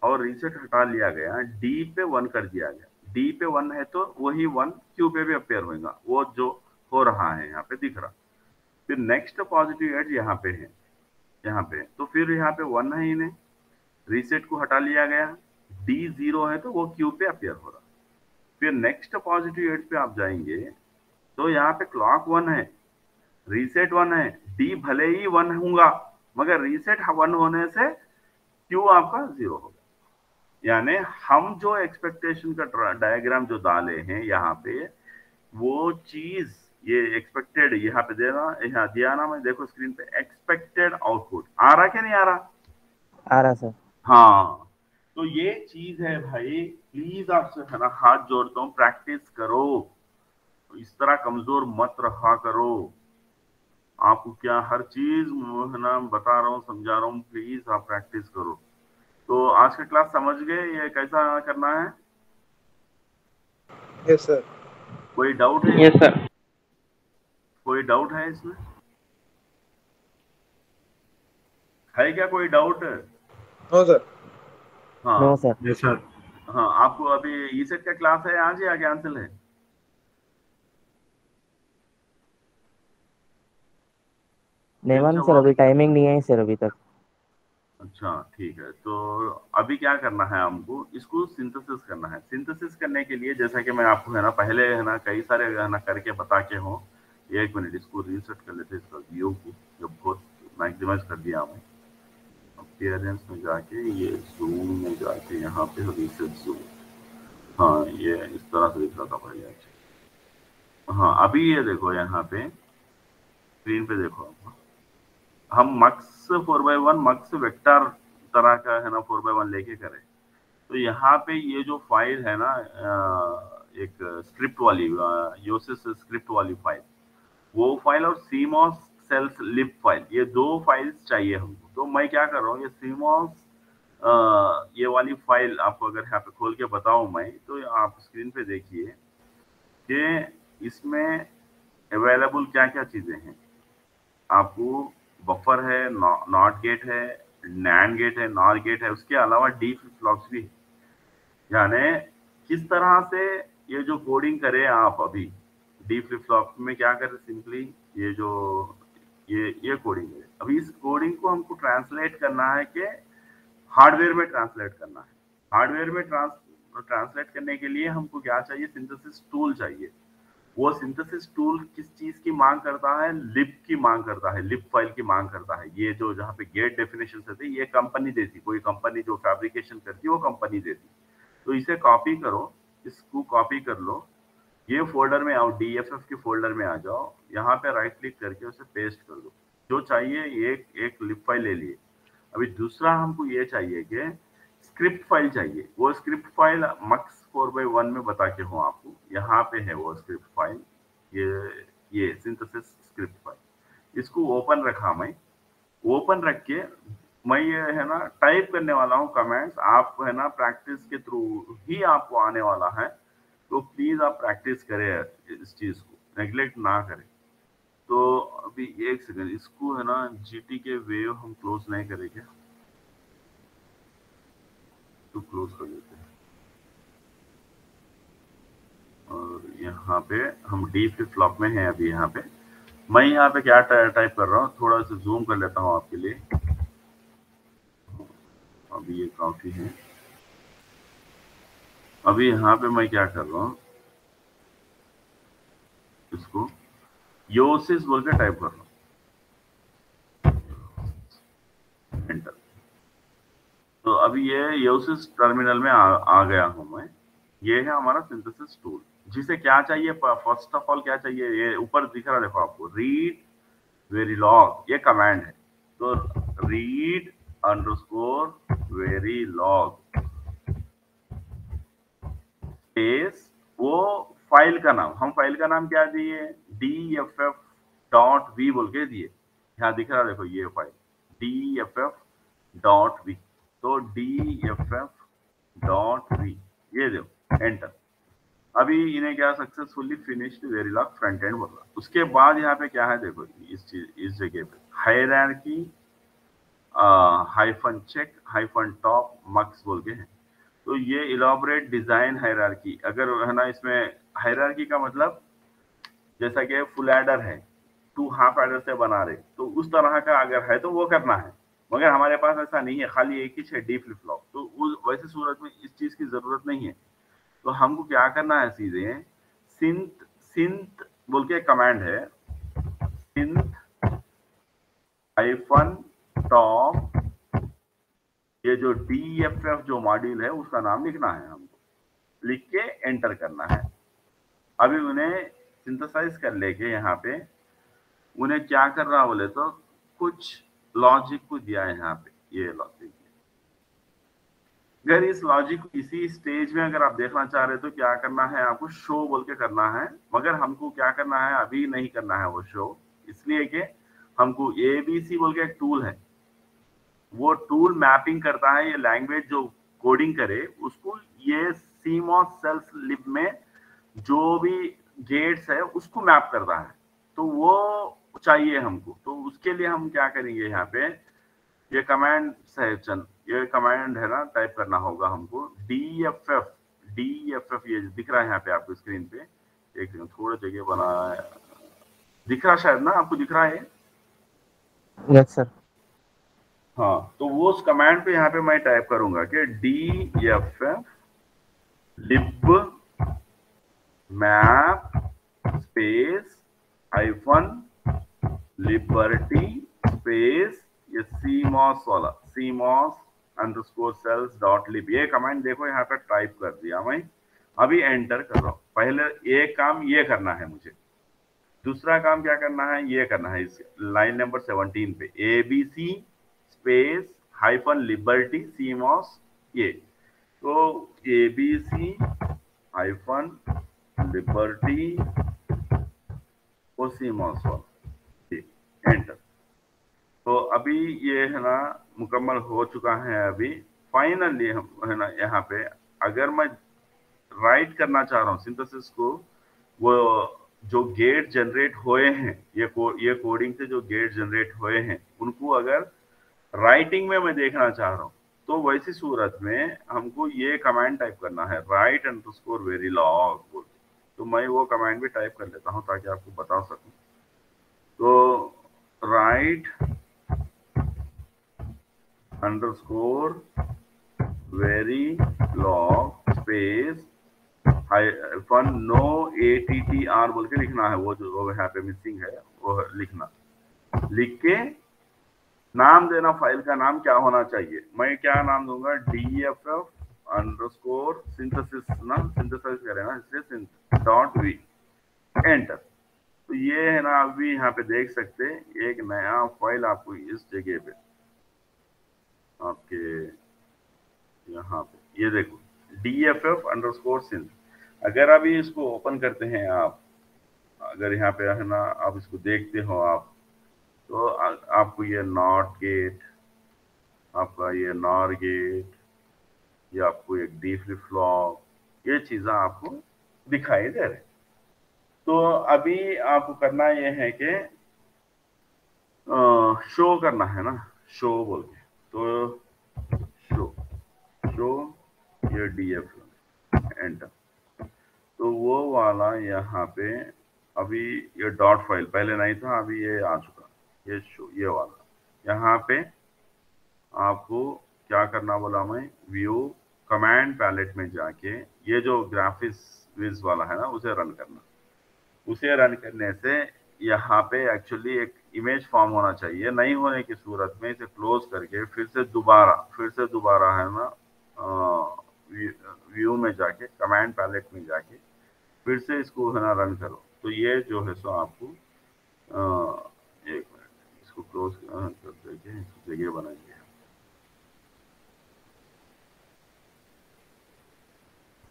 और रीसेट हटा लिया गया, डी पे 1 कर दिया गया, डी पे 1 है तो वही 1 क्यू पे भी अपेयर होगा, वो जो हो रहा है यहाँ पे दिख रहा। फिर नेक्स्ट पॉजिटिव एज यहाँ पे है, यहाँ पे, तो फिर यहाँ पे 1 है ही नहीं, रीसेट को हटा लिया गया, डी 0 है तो वो क्यू पे अपेयर हो रहा। फिर नेक्स्ट पॉजिटिव एज पे आप जाएंगे तो यहाँ पे क्लॉक 1 है, रीसेट 1 है, डी भले ही 1 होगा मगर रीसेट 1 होने से क्यू आपका 0 होगा। यानी हम जो एक्सपेक्टेशन का डायग्राम जो डाले हैं यहाँ पे, वो चीज ये एक्सपेक्टेड यहाँ पे देना, यहाँ दिया ना मैं, देखो स्क्रीन पे एक्सपेक्टेड आउटपुट आ रहा क्या नहीं आ रहा? आ रहा सर। हाँ, तो ये चीज है भाई, प्लीज आपसे है ना हाथ जोड़ता हूँ, प्रैक्टिस करो, इस तरह कमजोर मत रहा करो। आपको क्या हर चीज है ना बता रहा हूँ, समझा रहा हूँ, प्लीज आप प्रैक्टिस करो। तो आज का क्लास समझ गए ये कैसा करना है? Yes sir. कोई डाउट है? Yes sir. कोई डाउट है इसमें? है क्या कोई डाउट? No sir. हाँ नो सर। Yes sir. हाँ, आपको अभी ईसेट का क्लास है आज या कैंसिल है? नेवन सर अभी टाइमिंग नहीं है सर अभी तक। अच्छा ठीक है, तो अभी क्या करना है हमको, इसको सिंथेसिस करना है। सिंथेसिस करने के लिए जैसा कि मैं आपको है ना पहले है ना कई सारे है ना करके बता के हूँ। एक मिनट इसको रीसेट कर लेते हैं, इसका व्यू को जब बहुत मैक्सिमाइज कर दिया मैं, अपीयरेंस में जाके ये जूम में जाके यहाँ पे रीसेट जूम, हाँ ये इस तरह से दिख रहा था पहले। हाँ अभी ये देखो यहाँ पे स्क्रीन पे देखो आप, हम मक्स 4x1 मक्स वेक्टर तरह का है ना 4x1 लेके करें तो यहाँ पे ये जो फाइल है ना एक स्क्रिप्ट वाली योसिस स्क्रिप्ट वाली फाइल, वो फाइल और सीमॉस सेल्स लिब फाइल, ये दो फाइल्स चाहिए हमको। तो मैं क्या कर रहा हूँ, ये सीमॉस ये वाली फाइल आपको अगर यहाँ पे खोल के बताऊं मैं, तो आप स्क्रीन पे देखिए कि इसमें अवेलेबल क्या क्या चीजें हैं। आपको बफर है, नॉट गेट है, नैंड गेट है, नॉर गेट है, उसके अलावा डी फ्लिप फ्लॉप्स भी है। यानी किस तरह से ये जो कोडिंग करे आप अभी डी फ्लिप फ्लॉप में क्या करें, सिंपली ये जो ये कोडिंग है, अभी इस कोडिंग को हमको ट्रांसलेट करना है कि हार्डवेयर में ट्रांसलेट करना है। हार्डवेयर में ट्रांसलेट करने के लिए हमको क्या चाहिए, सिंथेसिस टूल चाहिए। वो सिंथेसिस टूल किस चीज की मांग करता है, लिब की मांग करता है, लिब फाइल की मांग करता है। ये जो जहाँ पे गेट डेफिनेशन थे ये कंपनी देती, कोई कंपनी जो फैब्रिकेशन करती है वो कंपनी देती। तो इसे कॉपी करो, इसको कॉपी कर लो, ये फोल्डर में आओ, DFF के फोल्डर में आ जाओ, यहाँ पे राइट क्लिक करके उसे पेस्ट कर दो। जो चाहिए एक लिब फाइल ले लिए। अभी दूसरा हमको ये चाहिए कि स्क्रिप्ट फाइल चाहिए। वो स्क्रिप्ट फाइल मक्स 4x1 में बता के हूँ आपको, यहाँ पे है वो स्क्रिप्ट फाइल, ये सिंथेसिस स्क्रिप्ट फाइल। इसको ओपन रखा मैं, ओपन रख के मैं ये है ना टाइप करने वाला हूँ कमेंट्स। आप है ना प्रैक्टिस के थ्रू ही आपको आने वाला है, तो प्लीज आप प्रैक्टिस करें, इस चीज को नेग्लेक्ट ना करें। तो अभी एक सेकंड, इसको है ना GT के वेव हम क्लोज नहीं करेंगे, तो क्लोज कर देते हैं। और यहाँ पे हम डी फ्लिप फ्लॉप में हैं अभी। यहाँ पे मैं यहाँ पे क्या टाइप कर रहा हूँ, थोड़ा सा जूम कर लेता हूँ आपके लिए। अभी ये काफी है। अभी यहाँ पे मैं क्या कर रहा हूँ, इसको योसिस बोल के टाइप कर रहा हूँ, एंटर। तो अभी ये योसिस टर्मिनल में आ गया हूँ मैं। ये है हमारा सिंथेसिस टूल, जिसे क्या चाहिए, फर्स्ट ऑफ ऑल क्या चाहिए, ये ऊपर दिख रहा है देखो आपको, रीड वेरीलॉग, ये कमांड है। तो रीड अंडरस्कोर वेरीलॉग स्पेस, वो फाइल का नाम, हम फाइल का नाम क्या दिए, DFF.v बोल के दिए। यहाँ दिख रहा देखो ये फाइल DFF.v, तो DFF.v ये दो, एंटर। अभी इन्हें क्या सक्सेसफुली फिनिश्ड वेरीलॉग फ्रंट एंड बोल रहा। उसके बाद यहाँ पे क्या है देखो, इस जगह पे hierarchy hyphen check hyphen top mux बोल के है। तो ये इलाबोरेट डिजाइन हायरार्की, अगर है ना इसमें हायरार्की का मतलब जैसा कि फुल एडर है, 2 हाफ एडर से बना रहे, तो उस तरह का अगर है तो वो करना है। मगर हमारे पास ऐसा नहीं है, खाली एक ही है डी फ्लिप फ्लॉप, तो वैसे सूरत में इस चीज की जरूरत नहीं है। तो हमको क्या करना है, सीधे सिंथ बोल के कमांड है, सिंथ हाइफन टॉप, ये जो DFF जो मॉड्यूल है उसका नाम लिखना है हमको, लिख के एंटर करना है। अभी उन्हें सिंथेसाइज कर लेके यहाँ पे उन्हें क्या कर रहा बोले तो कुछ लॉजिक को दिया है यहाँ पे, ये लॉजिक। अगर इस लॉजिक को इसी स्टेज में अगर आप देखना चाह रहे तो क्या करना है, आपको शो बोल के करना है। मगर हमको क्या करना है, अभी नहीं करना है वो शो, इसलिए कि हमको ABC बोल के एक टूल है, वो टूल मैपिंग करता है ये लैंग्वेज जो कोडिंग करे उसको, ये CMOS सेल्स लिब में जो भी गेट्स है उसको मैप करता है। तो वो चाहिए हमको, तो उसके लिए हम क्या करेंगे, यहाँ पे ये कमांड सेक्शन, ये कमांड है ना टाइप करना होगा हमको, DFF ये दिख रहा है यहाँ पे आपको स्क्रीन पे, एक सेकंड थोड़ा जगह बना है, दिख रहा शायद ना आपको, दिख रहा है? Yes sir. हाँ, तो वो उस कमांड पे यहाँ पे मैं टाइप करूंगा कि DFF lib map space hyphen liberty space ये CMOS वाला CMOS अंडरस्कोर सेल्स डॉट लिब, ये कमांड देखो यहाँ पे टाइप कर दिया मैं। अभी एंटर कर रहा हूँ। पहले एक काम ये करना है मुझे, दूसरा काम क्या करना है, ये करना है इस लाइन नंबर 17 पे ABC space hyphen liberty CMOS, ये तो ABC हाइफन लिबर्टी और CMOS वाला, एंटर। तो अभी ये है ना मुकम्मल हो चुका है। अभी फाइनली हम है ना यहाँ पे अगर मैं राइट करना चाह रहा हूँ सिंथेसिस को, वो जो गेट जनरेट हुए हैं, ये कोडिंग से जो गेट जनरेट हुए हैं उनको अगर राइटिंग में मैं देखना चाह रहा हूँ, तो वैसी सूरत में हमको ये कमांड टाइप करना है, राइट अंडरस्कोर वेरीलॉग बोल। तो मैं वो कमांड भी टाइप कर लेता हूँ ताकि आपको बता सकूं। तो write underscore verilog space hyphen no ATTR बोल के लिखना है, वो जो यहाँ पे मिसिंग है वो लिखना। लिख के नाम देना, फाइल का नाम क्या होना चाहिए। मैं क्या नाम दूंगा, DFF अंडरस्कोर सिंथेसिस ना, सिंथेसाइज करें ना इसलिए .v एंटर। तो ये है ना, अभी यहाँ पे देख सकते हैं एक नया फाइल आपको इस जगह पे आपके यहाँ पे ये देखो DFF अंडरस्कोर सिंथ। अगर अभी इसको ओपन करते हैं आप, अगर यहाँ पे है ना आप इसको देखते हो आप, तो आपको ये नॉट गेट, आपका ये नॉर गेट, ये आपको एक डी फ्लिप फ्लॉप, ये चीजें आपको दिखाई दे रहे। तो अभी आपको करना ये है कि शो करना है ना, शो बोल के, तो शो ये DF एंटर। तो वो वाला यहाँ पे अभी ये डॉट फाइल पहले नहीं था, अभी ये आ चुका, ये शो ये वाला। यहाँ पे आपको क्या करना बोला मैं, व्यू कमांड पैलेट में जाके ये जो ग्राफिक्स विज वाला है ना उसे रन करना। उसे रन करने से यहाँ पे एक्चुअली एक इमेज फॉर्म होना चाहिए, नहीं होने की सूरत में इसे क्लोज करके फिर से दोबारा है ना व्यू में जाके कमांड पैलेट में जाके फिर से इसको है ना रन करो। तो ये जो है सो आपको एक मिनट इसको क्लोज कर देके जगह बनाएंगे।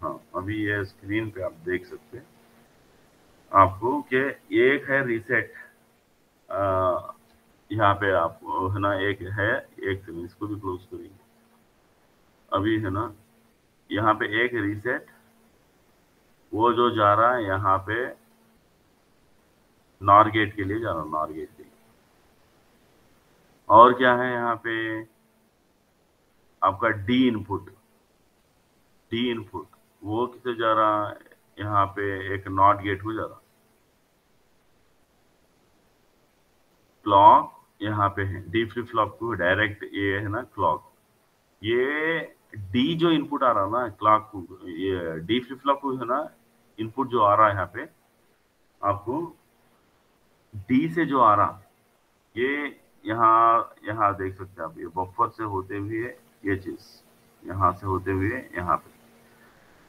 हाँ, अभी ये स्क्रीन पे आप देख सकते हैं आपको कि एक है रीसेट, यहाँ पे आप है ना एक है, एक सेकंड इसको भी क्लोज करेंगे। अभी है ना यहाँ पे एक रीसेट, वो जो जा रहा है यहाँ पे नॉर गेट के लिए जा रहा, नॉर गेट के लिए। और क्या है यहाँ पे आपका डी इनपुट वो किसे जा रहा है, यहाँ पे एक नॉट गेट को जा रहा। क्लॉक यहाँ पे है, डी फ्लिप फ्लॉप को डायरेक्ट ये है ना क्लॉक, ये डी जो इनपुट आ रहा ना क्लॉक को, ये डी फ्लिप फ्लॉप को है ना इनपुट जो आ रहा है यहाँ पे आपको डी से जो आ रहा, ये यहाँ देख सकते हैं आप, ये बफर से होते हुए ये चीज यहाँ से होते हुए यहाँ पे।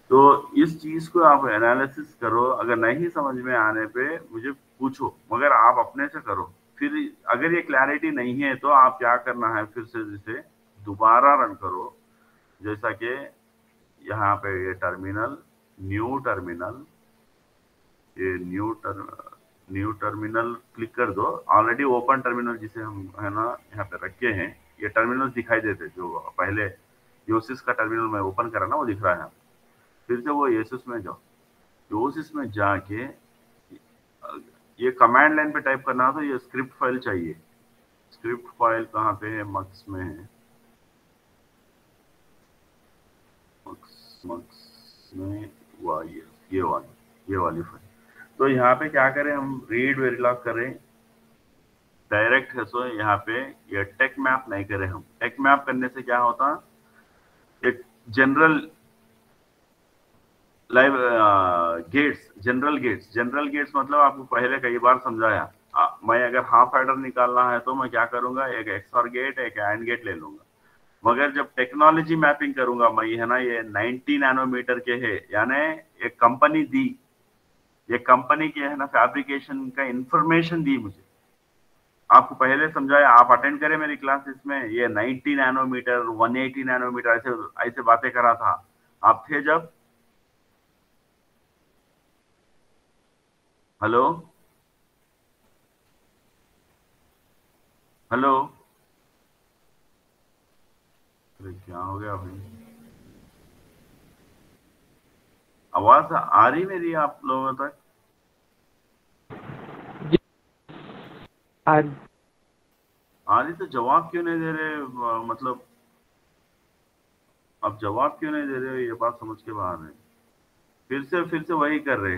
तो इस चीज को आप एनालिसिस करो, अगर नहीं समझ में आने पे मुझे पूछो, मगर आप अपने से करो। फिर अगर ये क्लैरिटी नहीं है तो आप क्या करना है, फिर से इसे दोबारा रन करो। जैसा कि यहाँ पे ये टर्मिनल, न्यू टर्मिनल, ये न्यू टर्मिनल क्लिक कर दो। ऑलरेडी ओपन टर्मिनल जिसे हम है ना यहाँ पे रखे हैं, ये टर्मिनल दिखाई देते जो पहले योसिस का टर्मिनल में ओपन करा ना वो दिख रहा है। फिर से वो योसिस में जाओ, योसिस में जाके ये कमांड लाइन पे टाइप करना है, तो ये स्क्रिप्ट फाइल चाहिए। स्क्रिप्ट फाइल कहाँ पे है, मक्स में है, मक्स में ये वाली फाइल। तो यहाँ पे क्या करें हम, रीड वेरिलॉग करें डायरेक्ट है। सो यहाँ पे ये टेक मैप नहीं करें हम। टेक मैप करने से क्या होता, एक जनरल लाइव जनरल गेट्स मतलब आपको पहले कई बार समझाया। मैं अगर हाफ एडर निकालना है तो मैं क्या करूंगा, एक एक्सऑर गेट एक एंड गेट ले लूंगा। मगर जब टेक्नोलॉजी मैपिंग करूंगा मैं है ना, ये 90 नैनोमीटर के है, यानी एक कंपनी दी, ये कंपनी के है ना फैब्रिकेशन का इंफॉर्मेशन दी मुझे। आपको पहले समझाया, आप अटेंड करें मेरी क्लासेस में, ये 90 नैनोमीटर 180 नैनोमीटर ऐसे बातें करा था। आप थे जब, हेलो अरे क्या हो गया भाई, आवाज आ रही मेरी आप लोगों तक? आ रही तो जवाब क्यों नहीं दे रहे, मतलब अब जवाब क्यों नहीं दे रहे हो, ये बात समझ के बाहर है। फिर से वही कर रहे।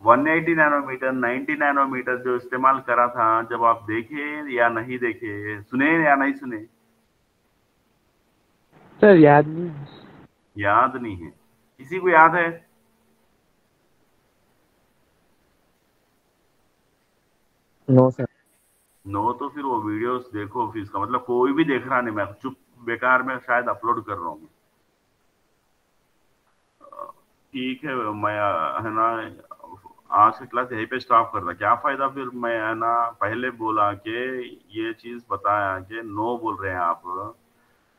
180 नैनोमीटर 90 नैनोमीटर जो इस्तेमाल करा था, जब आप देखे या नहीं देखे, सुने या नहीं सुने? सर याद नहीं है। याद नहीं है? किसी को याद है? No sir. नो, तो फिर वो वीडियोस देखो, फिर इसका मतलब कोई भी देख रहा नहीं, मैं चुप बेकार में शायद अपलोड कर रहा हूँ। ठीक है, मैं है ना आज की क्लास यहीं पे स्टॉप करता, क्या फायदा फिर, मैं है ना पहले बोला कि ये चीज बताया कि नो बोल रहे हैं आप।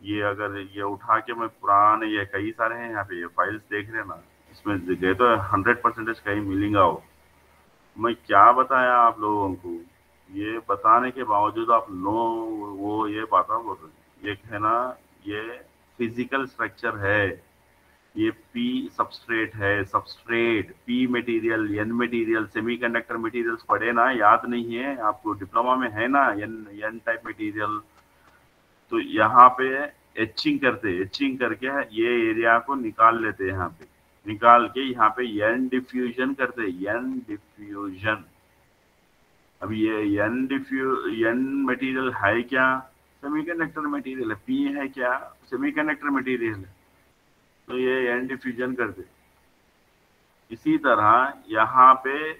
ये अगर ये उठा के मैं पुराने, ये कई सारे हैं यहाँ पे, ये फाइल्स देख रहे हैं ना, इसमें गए तो 100% कहीं मिलेगा हो। मैं क्या बताया आप लोगों को, ये बताने के बावजूद आप नो, वो ये बात बोल रहे हैं। ये है ना, ये फिजिकल स्ट्रक्चर है, ये पी सबस्ट्रेट है, substrate P material, N material, semiconductor materials पढ़े ना, याद नहीं है आपको? डिप्लोमा में है ना एन एन टाइप मटेरियल। तो यहाँ पे एचिंग करते, एचिंग करके ये एरिया को निकाल लेते हैं, यहाँ पे निकाल के यहाँ पे एन डिफ्यूजन करते, एन डिफ्यूजन। अब ये एन मटेरियल है क्या? सेमीकंडक्टर मटेरियल है। पी है क्या? सेमीकंडक्टर मटेरियल है। तो ये एन डिफ्यूजन करते। इसी तरह यहाँ पे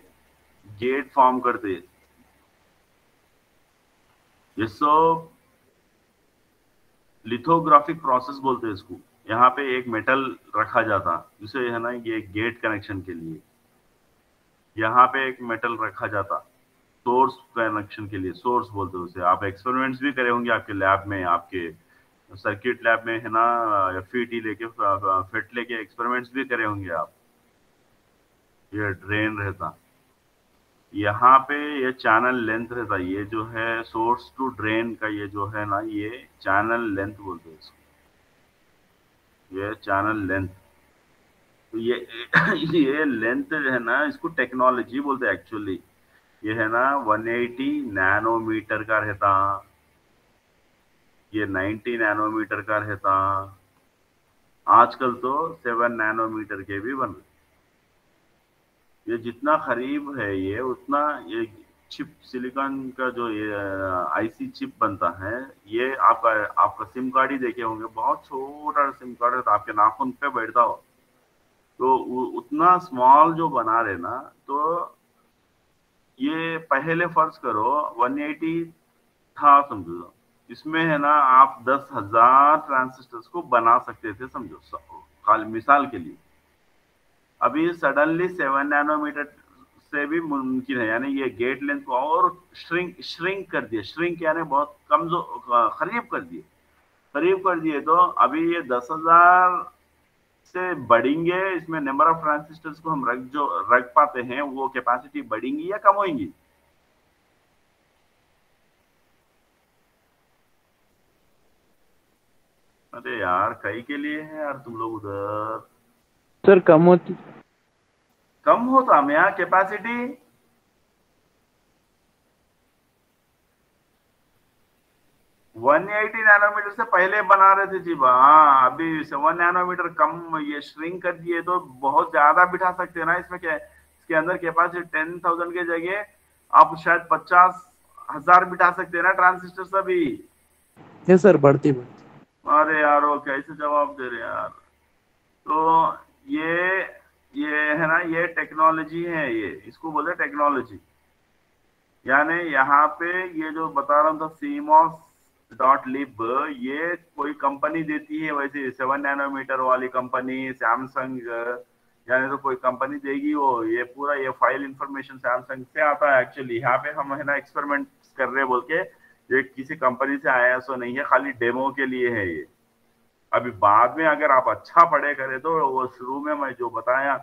गेट फॉर्म करते, ये सब लिथोग्राफिक प्रोसेस बोलते हैं इसको। यहाँ पे एक मेटल रखा जाता, जिसे है ना ये गेट कनेक्शन के लिए यहाँ पे एक मेटल रखा जाता, सोर्स कनेक्शन के लिए, सोर्स बोलते हैं उसे। आप एक्सपेरिमेंट्स भी करे होंगे आपके लैब में, आपके सर्किट लैब में है ना, एफईटी लेके फिट लेके एक्सपेरिमेंट्स भी करे होंगे आप। ये ड्रेन रहता, यहाँ पे ये चैनल लेंथ रहता, ये जो है सोर्स टू ड्रेन का, ये जो है ना ये चैनल लेंथ बोलते हैं इसको, ये चैनल लेंथ। तो ये ये लेंथ है ना, इसको टेक्नोलॉजी बोलते हैं एक्चुअली। ये है ना 180 नैनोमीटर का रहता, ये 90 नैनोमीटर का रहता, आजकल तो 7 नैनोमीटर के भी बन रहे। ये जितना करीब है ये उतना, ये चिप सिलिकॉन का जो ये आईसी चिप बनता है, ये आपका आपका सिम कार्ड ही देखे होंगे, बहुत छोटा सिम कार्ड है, तो आपके नाखून पे बैठता हो, तो उतना स्मॉल जो बना रहे ना, तो ये पहले फर्ज करो 180 था समझो, इसमें है ना आप 10,000 ट्रांजिस्टर्स को बना सकते थे समझो, खाली मिसाल के लिए। अभी सडनली 7 नैनोमीटर से भी मुमकिन है, यानी ये गेट लेंथ को और श्रिंक कर दिए, श्रिंक यानी बहुत कमजोर, करीब कर दिए, तो अभी ये 10,000 से बढ़ेंगे, इसमें नंबर ऑफ ट्रांजिस्टर्स को हम रख पाते हैं, वो कैपेसिटी बढ़ेंगी या कम होंगी? अरे यार, कई के लिए है यार तुम लोग उधर। सर कम होती। कम होता मैं यहाँ कैपेसिटी, वन एटी नैनोमीटर से पहले बना रहे थे जी। हाँ, अभी 7 नैनोमीटर कम ये श्रिंक कर दिए, तो बहुत ज्यादा बिठा सकते हैं ना इसमें। क्या इसके अंदर कैपेसिटी 10,000 के जगह आप शायद 50,000 बिठा सकते हैं ना ट्रांजिस्टर सभी। नहीं सर, बढ़ती बढ़ती। अरे यार, वो कैसे जवाब दे रहे हैं यार। तो ये ये है ना, ये टेक्नोलॉजी है, ये इसको बोले टेक्नोलॉजी। यानी यहाँ पे ये जो बता रहा था सीमॉस डॉट लिब, ये कोई कंपनी देती है, वैसे 7 नैनोमीटर वाली कंपनी सैमसंग, यानी तो कोई कंपनी देगी वो, ये पूरा ये फाइल इंफॉर्मेशन सैमसंग से आता है एक्चुअली। यहाँ पे हम है ना एक्सपेरिमेंट कर रहे हैं बोल के, ये किसी कंपनी से आया सो नहीं है, खाली डेमो के लिए है ये। अभी बाद में अगर आप अच्छा पढ़े करे तो वो शुरू में मैं जो बताया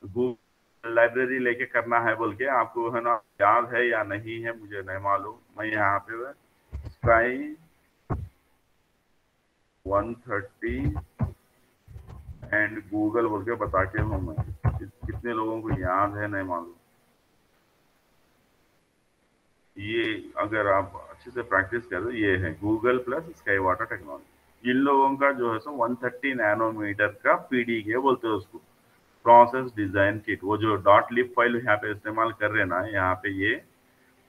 गूगल लाइब्रेरी लेके करना है बोल के, आपको है ना याद है या नहीं है मुझे नहीं मालूम। मैं यहाँ पे स्काई 130 एंड गूगल बोल के बता के हूँ मैं, कितने लोगों को याद है नहीं मालूम। ये अगर आप अच्छे से प्रैक्टिस करें, ये है Google plus sky water technology. इन लोगों का जो है सो 130 नैनोमीटर का पीडीके बोलते हैं उसको, प्रोसेस डिजाइन किट, वो जो डॉट लिब फाइल यहाँ पे इस्तेमाल कर रहे हैं ना, यहाँ पे ये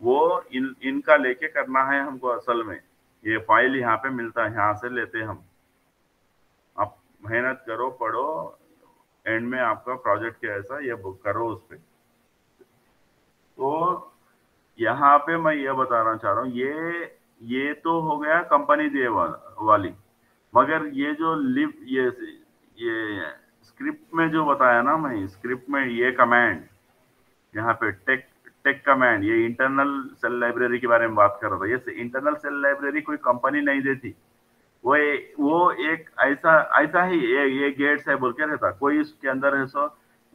वो इनका लेके करना है हमको। असल में ये फाइल यहाँ पे मिलता है, यहाँ से लेते हैं हम। आप मेहनत करो, पढ़ो, एंड में आपका प्रोजेक्ट क्या ऐसा ये बुक करो उस पे। तो यहाँ पे मैं ये बताना चाह रहा हूँ, ये तो हो गया कंपनी दे वाली। मगर ये जो लिव ये स्क्रिप्ट में जो बताया ना, मैं स्क्रिप्ट में ये कमांड यहाँ पे टेक टेक कमांड, ये इंटरनल सेल लाइब्रेरी के बारे में बात कर रहा था। ये इंटरनल सेल लाइब्रेरी कोई कंपनी नहीं देती, वो एक ऐसा ऐसा ही ये गेट्स है बोल के रहता। कोई इसके अंदर है सो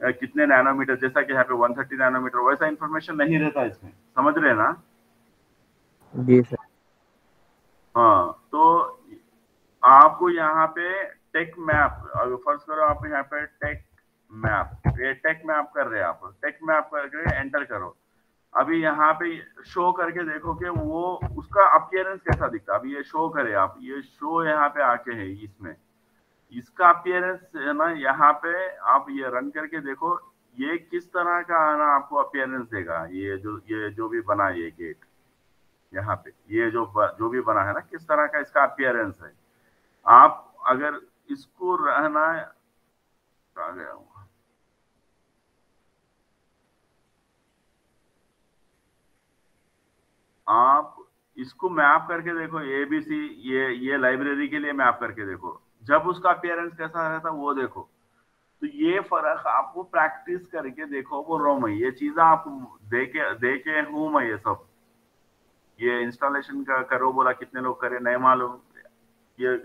कितने नैनोमीटर, जैसा कि यहाँ पे 130 नैनोमीटर, वैसा इंफॉर्मेशन नहीं रहता इसमें, समझ रहे हैं ना? जी सर। हाँ, तो आपको यहाँ पे टेक मैप, अगर फर्ज करो आप यहाँ पे टेक मैप, ये टेक मैप कर रहे हैं आप, टेक मैप करके एंटर करो। अभी यहाँ पे शो करके देखो कि वो उसका अपीयरेंस कैसा दिखता है। अभी ये शो करे आप, ये शो यहाँ पे आके है इसमें, इसका अपीयरेंस है ना, यहाँ पे आप ये रन करके देखो ये किस तरह का आना आपको अपीयरेंस देगा। ये जो भी बना ये गेट यहाँ पे, ये जो भी बना है ना, किस तरह का इसका अपीयरेंस है। आप अगर इसको रहना, आ गया हूँ, आप इसको मैप करके देखो, एबीसी ये लाइब्रेरी के लिए मैप करके देखो, जब उसका अपीयरेंस कैसा रहता वो देखो। तो ये फर्क आपको प्रैक्टिस करके देखो, बोल रहा हूँ मैं, ये चीजें आप देखे हूँ मैं। ये सब ये इंस्टॉलेशन का करो बोला, कितने लोग करे नहीं मालूम। ये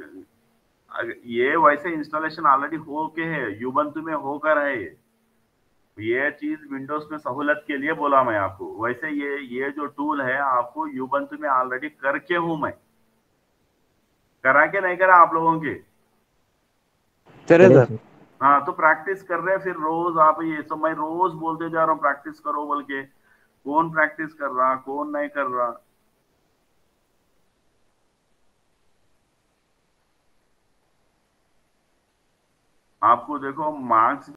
ये वैसे इंस्टॉलेशन ऑलरेडी हो के है, यूबंतु में होकर है। ये चीज विंडोज में सहूलत के लिए बोला मैं आपको। वैसे ये जो टूल है आपको यूबंतु में ऑलरेडी करके हूं मैं, करा के नहीं करा आप लोगों के। करे करे सर। सर। हाँ, तो प्रैक्टिस कर रहे हैं फिर रोज आप। ये सब मैं रोज बोलते जा रहा हूँ प्रैक्टिस करो बोल के, कौन प्रैक्टिस कर रहा कौन नहीं कर रहा। आपको देखो मार्क्स